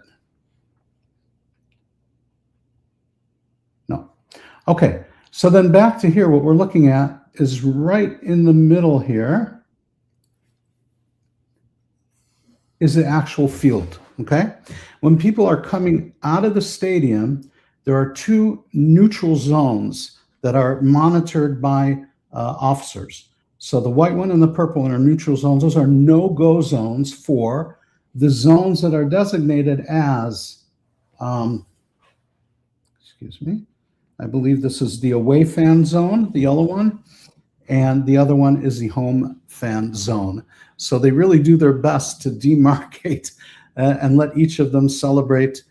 No. Okay, so then back to here, what we're looking at is right in the middle here is the actual field, okay? When people are coming out of the stadium, there are 2 neutral zones that are monitored by officers. So the white one and the purple one are neutral zones. Those are no-go zones for the zones that are designated as, excuse me, I believe this is the away fan zone, the yellow one, and the other one is the home fan zone. So they really do their best to demarcate and let each of them celebrate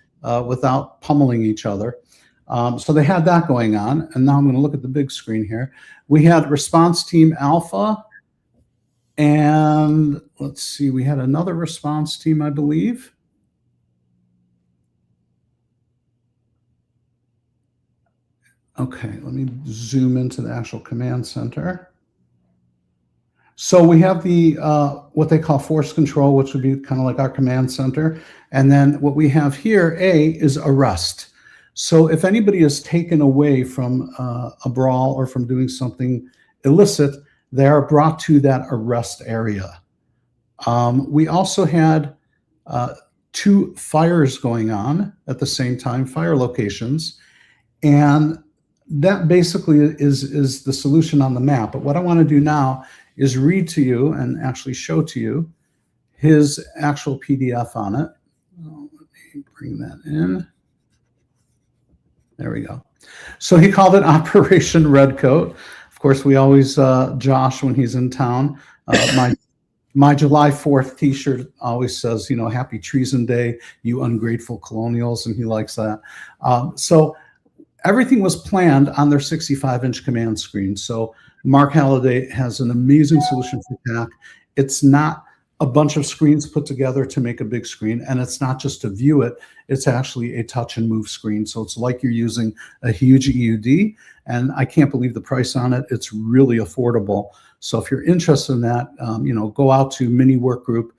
without pummeling each other. So they had that going on. And now I'm going to look at the big screen here. We had Response Team Alpha. And let's see, we had another response team, I believe. Okay, let me zoom into the actual command center. So we have the what they call force control, which would be kind of like our command center. And then what we have here, A, is arrest. So if anybody is taken away from a brawl or from doing something illicit, they are brought to that arrest area. We also had 2 fires going on at the same time, fire locations. And that basically is the solution on the map. But what I want to do now is read to you and actually show to you his actual PDF on it. Oh, let me bring that in. There we go. So he called it Operation Redcoat. Of course, we always Josh when he's in town. My July 4th T-shirt always says, you know, Happy Treason Day, you ungrateful colonials, and he likes that. So everything was planned on their 65-inch command screen. So Mark Halliday has an amazing solution for TAC. It's not a bunch of screens put together to make a big screen, and it's not just to view it, it's actually a touch and move screen. So it's like you're using a huge EUD, and I can't believe the price on it. It's really affordable. So if you're interested in that, you know, go out to Mini Workgroup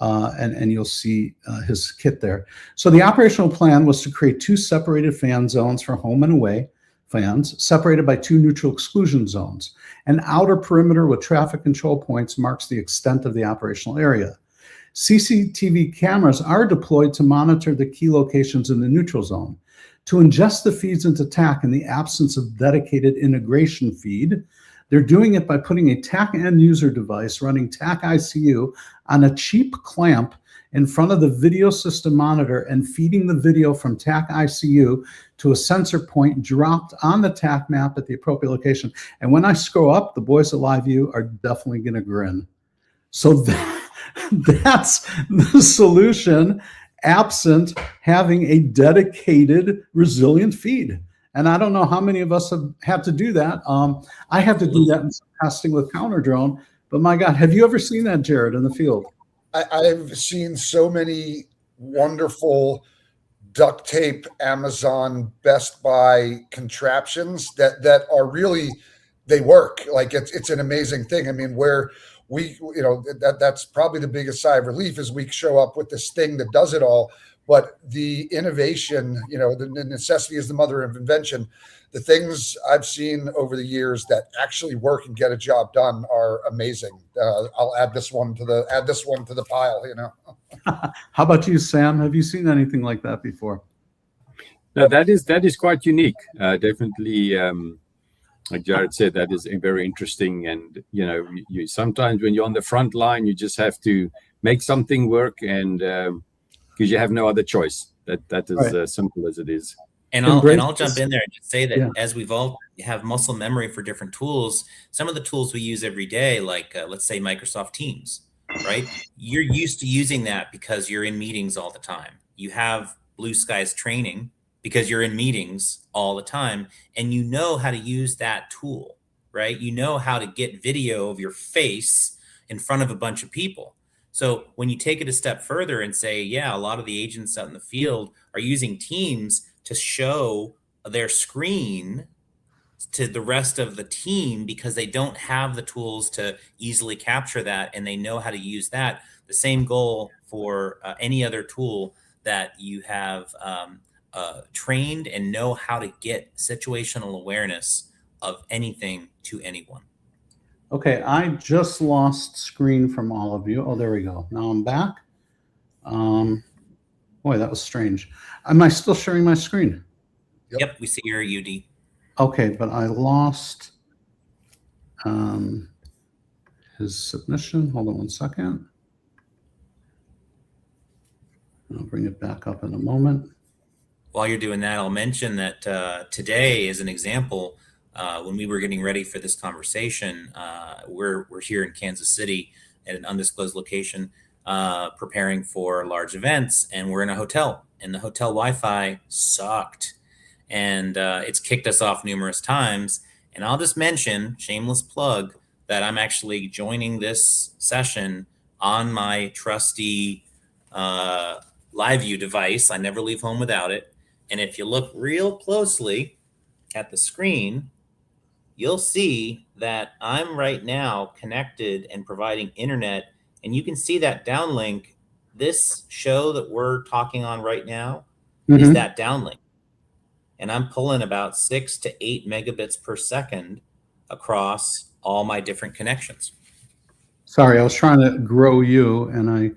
and you'll see his kit there. So the operational plan was to create 2 separated fan zones for home and away fans, separated by 2 neutral exclusion zones. An outer perimeter with traffic control points marks the extent of the operational area. CCTV cameras are deployed to monitor the key locations in the neutral zone. To ingest the feeds into TAC in the absence of dedicated integration feed, they're doing it by putting a TAC end user device running TAC ICU on a cheap clamp in front of the video system monitor and feeding the video from TAC ICU to a sensor point dropped on the TAC map at the appropriate location. And when I scroll up, the boys at LiveView are definitely going to grin. So that's the solution, absent having a dedicated resilient feed. And I don't know how many of us have had to do that. I have to do that in some testing with Counter Drone. But my God, have you ever seen that, Jared, in the field? I've seen so many wonderful duct tape, Amazon, Best Buy contraptions that are really, they work. Like it's an amazing thing. I mean, where we, you know, that's probably the biggest sigh of relief is we show up with this thing that does it all. But the innovation, you know, the necessity is the mother of invention. The things I've seen over the years that actually work and get a job done are amazing. I'll add this one to the pile. You know. How about you, Sam? Have you seen anything like that before? No, that is quite unique. Definitely, like Jared said, that is very interesting. And you know, you sometimes when you're on the front line, you just have to make something work, and because you have no other choice. That is as simple as it is. And I'll jump in there and just say that as we've all have muscle memory for different tools, some of the tools we use every day, like let's say Microsoft Teams, right? You're used to using that because you're in meetings all the time. You have Blue Skies training because you're in meetings all the time, and you know how to use that tool, right? You know how to get video of your face in front of a bunch of people. So when you take it a step further and say, yeah, a lot of the agents out in the field are using Teams to show their screen to the rest of the team because they don't have the tools to easily capture that, and they know how to use that. The same goal for any other tool that you have trained and know how to get situational awareness of anything to anyone. Okay, I just lost screen from all of you. Oh, there we go. Now I'm back. Boy, that was strange. Am I still sharing my screen? Yep, we see your UD. Okay, but I lost his submission. Hold on one second. I'll bring it back up in a moment. While you're doing that, I'll mention that today, as an example, when we were getting ready for this conversation, we're here in Kansas City at an undisclosed location, preparing for large events, and we're in a hotel, and the hotel Wi-Fi sucked, and it's kicked us off numerous times. And I'll just mention, shameless plug, that I'm actually joining this session on my trusty LiveView device. I never leave home without it. And if you look real closely at the screen, you'll see that I'm right now connected and providing internet, and you can see that downlink. This show that we're talking on right now is Mhm. that downlink. And I'm pulling about 6 to 8 megabits per second across all my different connections. Sorry, I was trying to grow you and I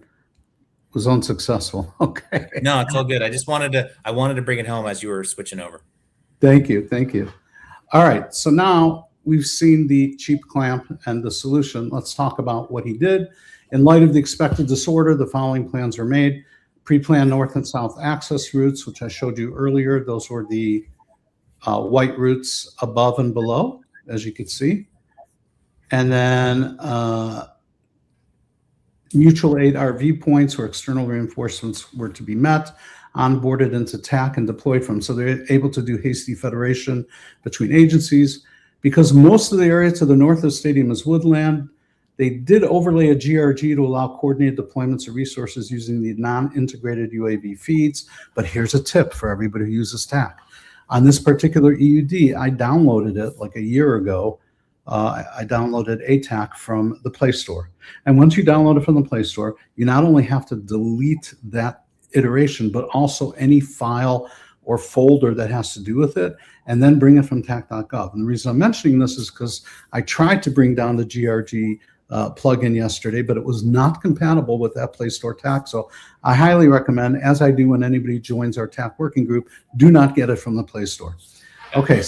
was unsuccessful. Okay. No, it's all good. I wanted to bring it home as you were switching over. Thank you. Thank you. All right. So now we've seen the cheap clamp and the solution. Let's talk about what he did. In light of the expected disorder, the following plans were made. Pre-planned north and south access routes, which I showed you earlier. Those were the white routes above and below, as you could see. And then mutual aid RV points where external reinforcements were to be met, onboarded into TAC and deployed from. So they're able to do hasty federation between agencies. Because most of the area to the north of the stadium is woodland, they did overlay a GRG to allow coordinated deployments of resources using the non-integrated UAV feeds. But here's a tip for everybody who uses TAC. On this particular EUD, I downloaded it like a year ago. I downloaded ATAC from the Play Store. And once you download it from the Play Store, you not only have to delete that iteration, but also any file or folder that has to do with it, and then bring it from tac.gov. And the reason I'm mentioning this is because I tried to bring down the GRG plugin yesterday, but it was not compatible with that Play Store TAC. So I highly recommend, as I do when anybody joins our TAC working group, do not get it from the Play Store. Okay,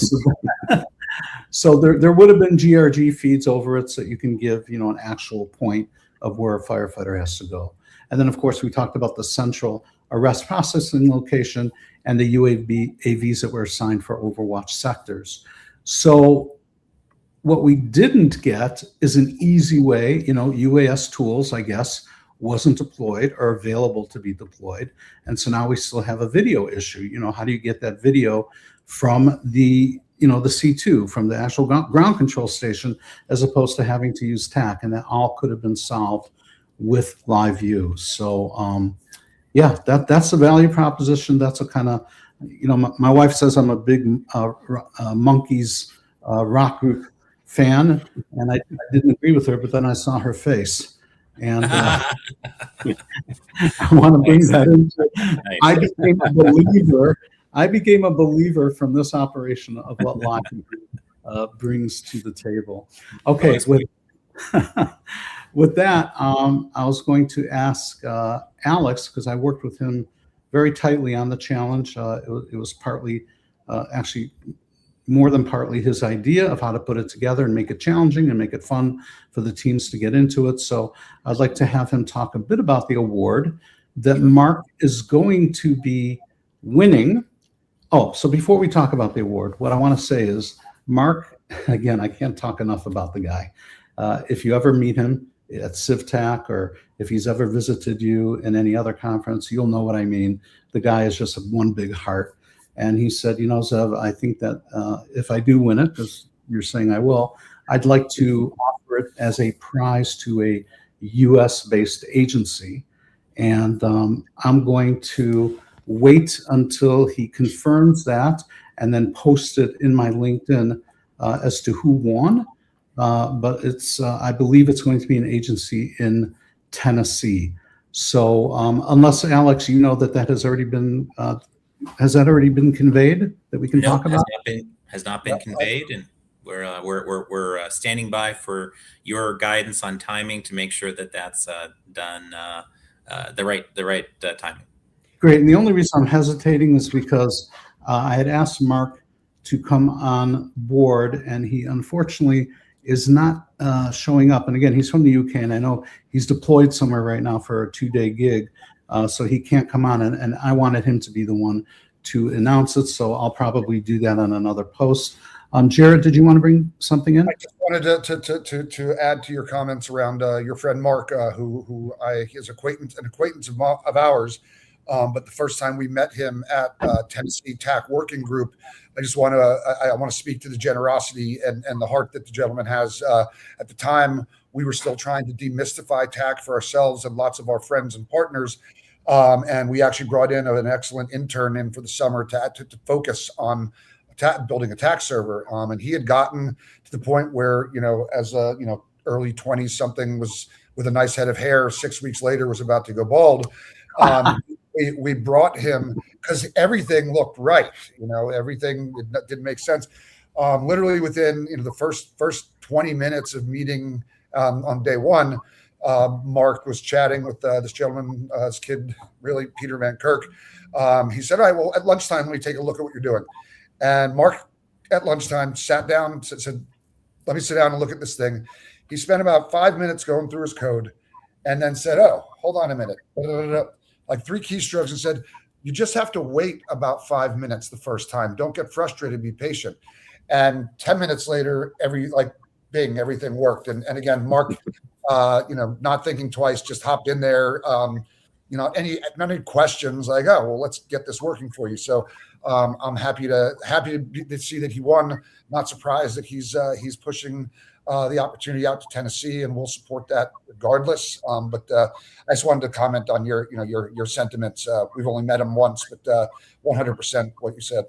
so there would have been GRG feeds over it so you can give, an actual point of where a firefighter has to go. And then, of course, we talked about the central arrest processing location and the UAVs that were assigned for Overwatch sectors. So what we didn't get is an easy way, UAS tools, I guess, wasn't deployed or available to be deployed. And so now we still have a video issue. How do you get that video from the C2, from the actual ground control station, as opposed to having to use TAC? And that all could have been solved with live view. So that's the value proposition. That's a kind of, my wife says I'm a big Monkees rock group fan, and I didn't agree with her, but then I saw her face. And I want to bring that into it. I became a believer. I became a believer from this operation of what Lockheed brings to the table. Okay, with that, I was going to ask Alex, because I worked with him very tightly on the challenge. It was partly, actually more than partly, his idea of how to put it together and make it challenging and make it fun for the teams to get into it. So I'd like to have him talk a bit about the award that Mark is going to be winning. Oh, so before we talk about the award, what I want to say is, Mark, again, I can't talk enough about the guy. If you ever meet him at CivTac, or if he's ever visited you in any other conference, you'll know what I mean. The guy is just one big heart. And he said, Zev, I think that if I do win it, because you're saying I will, I'd like to offer it as a prize to a US-based agency. And I'm going to wait until he confirms that and then post it in my LinkedIn as to who won. But I believe it's going to be an agency in Tennessee. So unless, Alex, that has already been, has that already been conveyed that we can talk about? Has not been conveyed, and we're standing by for your guidance on timing to make sure that that's done the right timing. Great. And the only reason I'm hesitating is because I had asked Mark to come on board, and he unfortunately is not showing up. And again, he's from the UK, and I know he's deployed somewhere right now for a 2-day gig, so he can't come on. And I wanted him to be the one to announce it, so I'll probably do that on another post. Jared, did you want to bring something in? I just wanted to add to your comments around your friend Mark, who is an acquaintance of ours. But the first time we met him at Tennessee TAC Working Group, I want to speak to the generosity and the heart that the gentleman has. At the time, we were still trying to demystify TAC for ourselves and lots of our friends and partners. And we actually brought in an excellent intern in for the summer to focus on building attack server. And he had gotten to the point where, as a, early 20s something, was with a nice head of hair, 6 weeks later was about to go bald. We brought him because everything looked right. Everything didn't make sense. Literally within the first 20 minutes of meeting on day one, Mark was chatting with this gentleman, his kid, really, Peter Van Kirk. He said, all right, well, at lunchtime, let me take a look at what you're doing. And Mark, at lunchtime, sat down, said, let me sit down and look at this thing. He spent about 5 minutes going through his code and then said, oh, hold on a minute. Like 3 keystrokes, and said, you just have to wait about 5 minutes the first time. Don't get frustrated, be patient. And 10 minutes later, everything worked. And again, Mark, not thinking twice, just hopped in there. Any questions, like, oh, well, let's get this working for you. So I'm happy to see that he won. Not surprised that he's pushing the opportunity out to Tennessee, and we'll support that regardless. But I just wanted to comment on your sentiments. We've only met him once, but 100% what you said.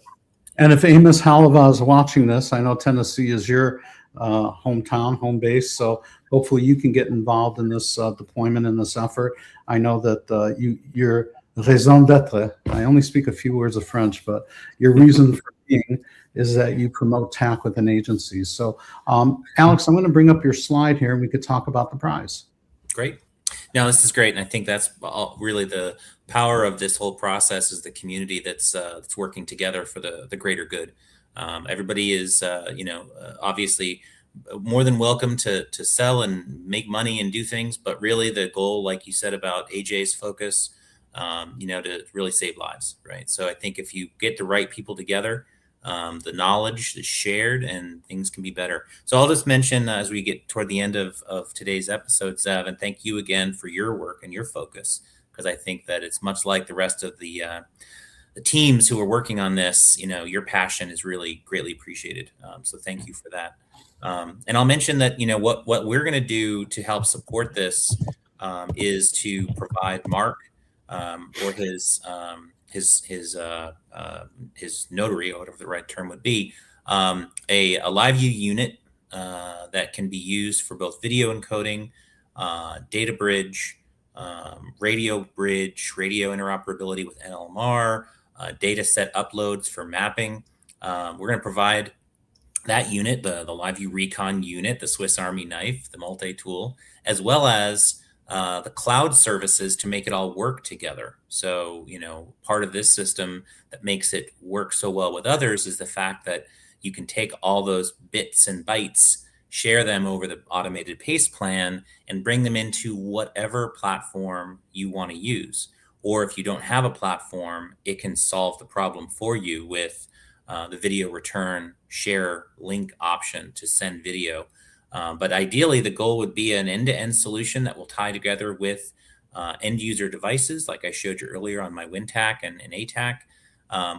And if Amos Halava is watching this, I know Tennessee is your hometown, home base. So hopefully you can get involved in this deployment, in this effort. I know that your raison d'être, I only speak a few words of French, but your reason for being is that you promote TAC within agencies. So Alex, I'm going to bring up your slide here and we could talk about the prize. Great. No, this is great. And I think that's really the power of this whole process, is the community that's working together for the greater good. Everybody is, obviously more than welcome to sell and make money and do things. But really the goal, like you said about AJ's focus, to really save lives. Right. So I think if you get the right people together, the knowledge is shared and things can be better. So I'll just mention as we get toward the end of today's episode, Zev, and thank you again for your work and your focus, because I think that it's much like the rest of the teams who are working on this. Your passion is really greatly appreciated. So thank you for that. And I'll mention that, what we're going to do to help support this is to provide Mark or his notary, or whatever the right term would be, a LiveView unit that can be used for both video encoding, data bridge, radio bridge, radio interoperability with NLMR, data set uploads for mapping. We're going to provide that unit, the LiveView Recon unit, the Swiss Army knife, the multi-tool, as well as the cloud services to make it all work together. So, part of this system that makes it work so well with others is the fact that you can take all those bits and bytes, share them over the automated pace plan, and bring them into whatever platform you want to use. Or if you don't have a platform, it can solve the problem for you with the video return share link option to send video. But ideally, the goal would be an end-to-end solution that will tie together with end-user devices, like I showed you earlier on my WinTAC and ATAC,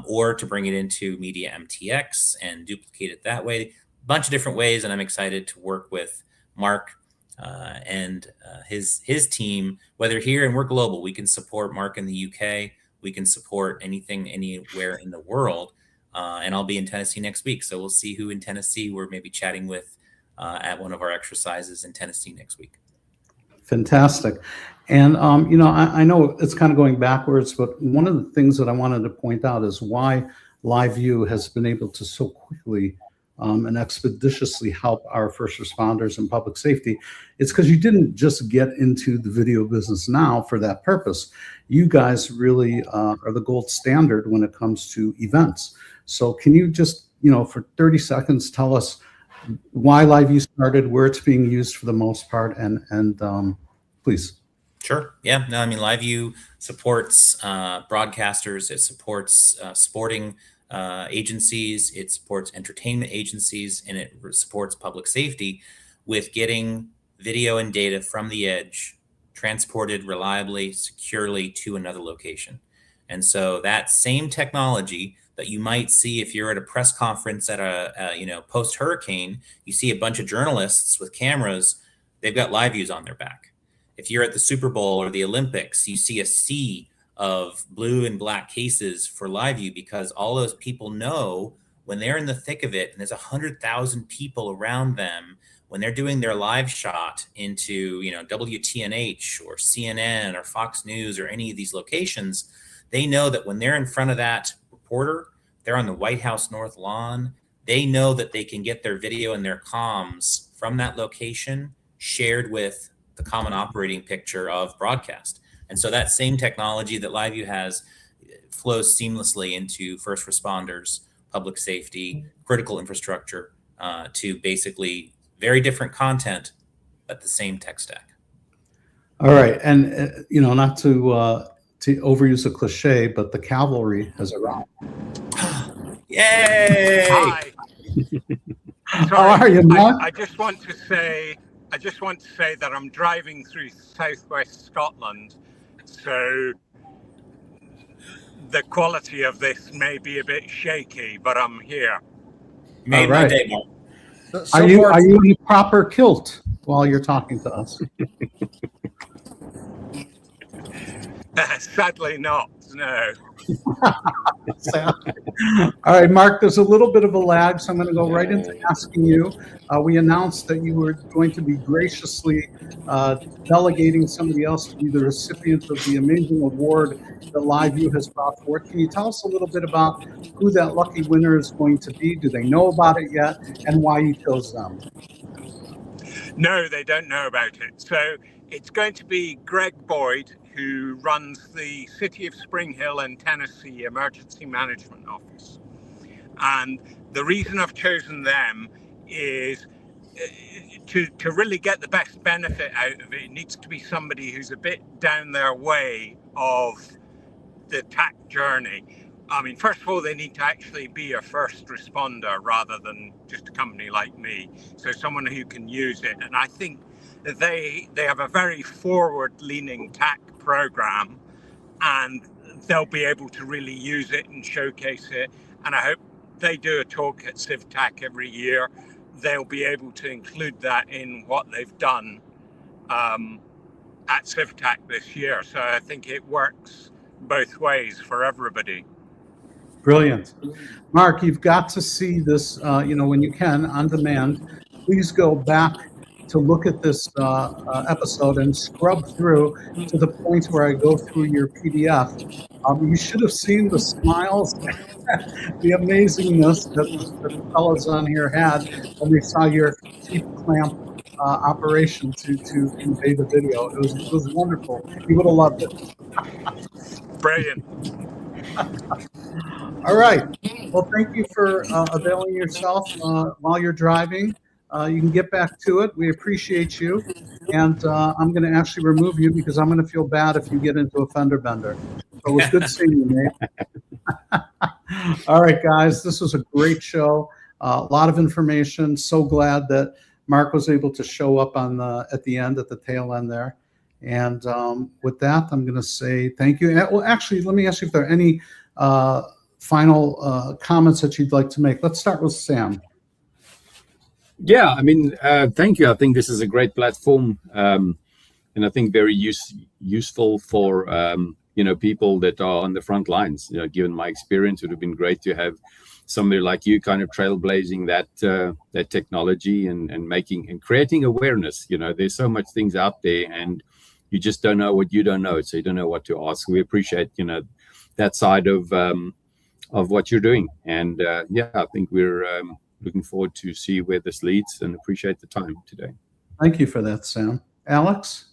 or to bring it into Media MTX and duplicate it that way. A bunch of different ways, and I'm excited to work with Mark and his team, whether here, and we're global. We can support Mark in the UK. We can support anything anywhere in the world. And I'll be in Tennessee next week. So we'll see who in Tennessee we're maybe chatting with at one of our exercises in Tennessee next week. Fantastic. And, I know it's kind of going backwards, but one of the things that I wanted to point out is why LiveView has been able to so quickly and expeditiously help our first responders and public safety. It's because you didn't just get into the video business now for that purpose. You guys really are the gold standard when it comes to events. So can you just, for 30 seconds, tell us why LiveView started, where it's being used for the most part, and please. Sure. Yeah. No, I mean, LiveView supports broadcasters. It supports sporting agencies. It supports entertainment agencies, and it supports public safety with getting video and data from the edge transported reliably, securely to another location. And so that same technology that you might see if you're at a press conference at a post-hurricane, you see a bunch of journalists with cameras, they've got LiveViews on their back. If you're at the Super Bowl or the Olympics, you see a sea of blue and black cases for LiveView, because all those people know when they're in the thick of it and there's 100,000 people around them, when they're doing their live shot into, WTNH or CNN or Fox News or any of these locations, they know that when they're in front of that reporter, they're on the White House North Lawn, they know that they can get their video and their comms from that location shared with the common operating picture of broadcast. And so that same technology that LiveView has flows seamlessly into first responders, public safety, critical infrastructure, to basically very different content, but the same tech stack. All right, and not to overuse a cliche, but the cavalry has arrived. Yay! Hi. How are you, Mark? I just want to say that I'm driving through southwest Scotland, so the quality of this may be a bit shaky, but I'm here. Made my day, Mark. Are you in the proper kilt while you're talking to us? Sadly not, no. All right, Mark, there's a little bit of a lag, so I'm going to go right into asking you. We announced that you were going to be graciously delegating somebody else to be the recipient of the amazing award that LiveView has brought forth. Can you tell us a little bit about who that lucky winner is going to be? Do they know about it yet, and why you chose them? No, they don't know about it. So it's going to be Greg Boyd, who runs the City of Spring Hill in Tennessee Emergency Management Office. And the reason I've chosen them is to really get the best benefit out of it. It needs to be somebody who's a bit down their way of the TAC journey. I mean, first of all, they need to actually be a first responder rather than just a company like me. So someone who can use it. And I think that they have a very forward-leaning TAC program, and they'll be able to really use it and showcase it. And I hope they do a talk at CivTAC every year. They'll be able to include that in what they've done at CivTAC this year. So I think it works both ways for everybody. Brilliant. Mark, you've got to see this, when you can, on demand. Please go back to look at this episode and scrub through to the point where I go through your PDF. You should have seen the smiles, the amazingness that the fellows on here had when they saw your teeth clamp operation to convey the video. It was wonderful. You would have loved it. Brilliant. All right. Well, thank you for availing yourself while you're driving. You can get back to it. We appreciate you. And I'm going to actually remove you because I'm going to feel bad if you get into a fender bender. So it was good seeing you, mate. All right, guys. This was a great show. A lot of information. So glad that Mark was able to show up at the end, at the tail end there. And with that, I'm going to say thank you. Well, actually, let me ask you if there are any final comments that you'd like to make. Let's start with Sam. Yeah, I mean, thank you. I think this is a great platform, and I think very useful for people that are on the front lines. Given my experience, it would have been great to have somebody like you kind of trailblazing that technology and making and creating awareness. There's so much things out there, and you just don't know what you don't know, so you don't know what to ask. We appreciate that side of what you're doing, and I think we're looking forward to see where this leads and appreciate the time today. Thank you for that, Sam. Alex?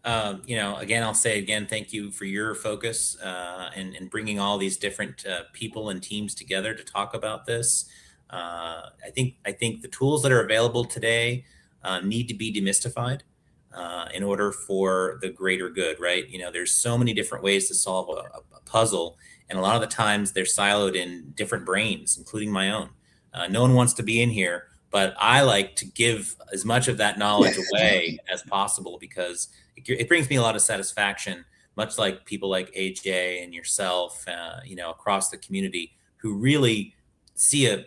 Again, I'll say again, thank you for your focus and bringing all these different people and teams together to talk about this. I think the tools that are available today need to be demystified in order for the greater good, right? There's so many different ways to solve a puzzle, and a lot of the times they're siloed in different brains, including my own. No one wants to be in here, but I like to give as much of that knowledge away as possible because it brings me a lot of satisfaction, much like people like AJ and yourself, across the community who really see a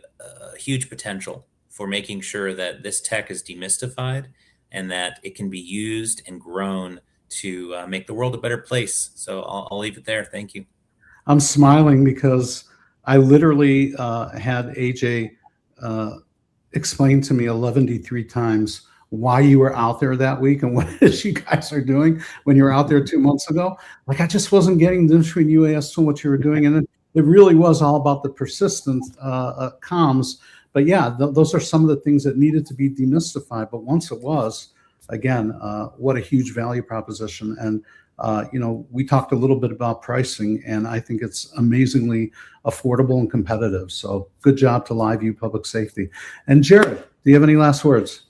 huge potential for making sure that this tech is demystified and that it can be used and grown to make the world a better place. So I'll leave it there. Thank you. I'm smiling because I literally had AJ explain to me 11 times why you were out there that week and what it is you guys are doing when you were out there 2 months ago. Like, I just wasn't getting the difference between UAS and what you were doing. And it really was all about the persistent comms. But yeah, those are some of the things that needed to be demystified. But once it was, again, what a huge value proposition. And we talked a little bit about pricing, and I think it's amazingly affordable and competitive. So good job to LiveView Public Safety. And Jared, do you have any last words?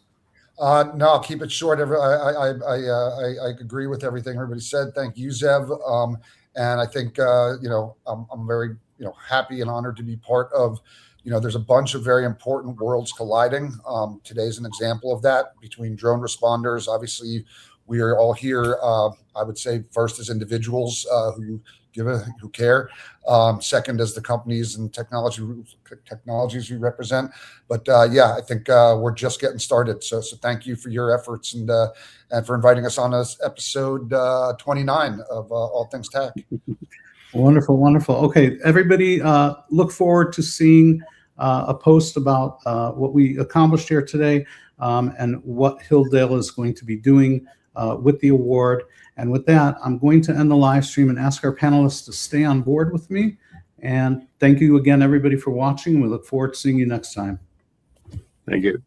No, I'll keep it short. I agree with everything everybody said. Thank you, Zev. And I think I'm very happy and honored to be part of. There's a bunch of very important worlds colliding. Today's an example of that between drone responders. Obviously, we are all here. I would say first as individuals who care. Second as the companies and technologies we represent. But I think we're just getting started. So thank you for your efforts and for inviting us on this episode 29 of All Things Tech. Wonderful, wonderful. Okay, everybody, look forward to seeing a post about what we accomplished here today and what Hilldale is going to be doing with the award. And with that, I'm going to end the live stream and ask our panelists to stay on board with me. And thank you again, everybody, for watching. We look forward to seeing you next time. Thank you.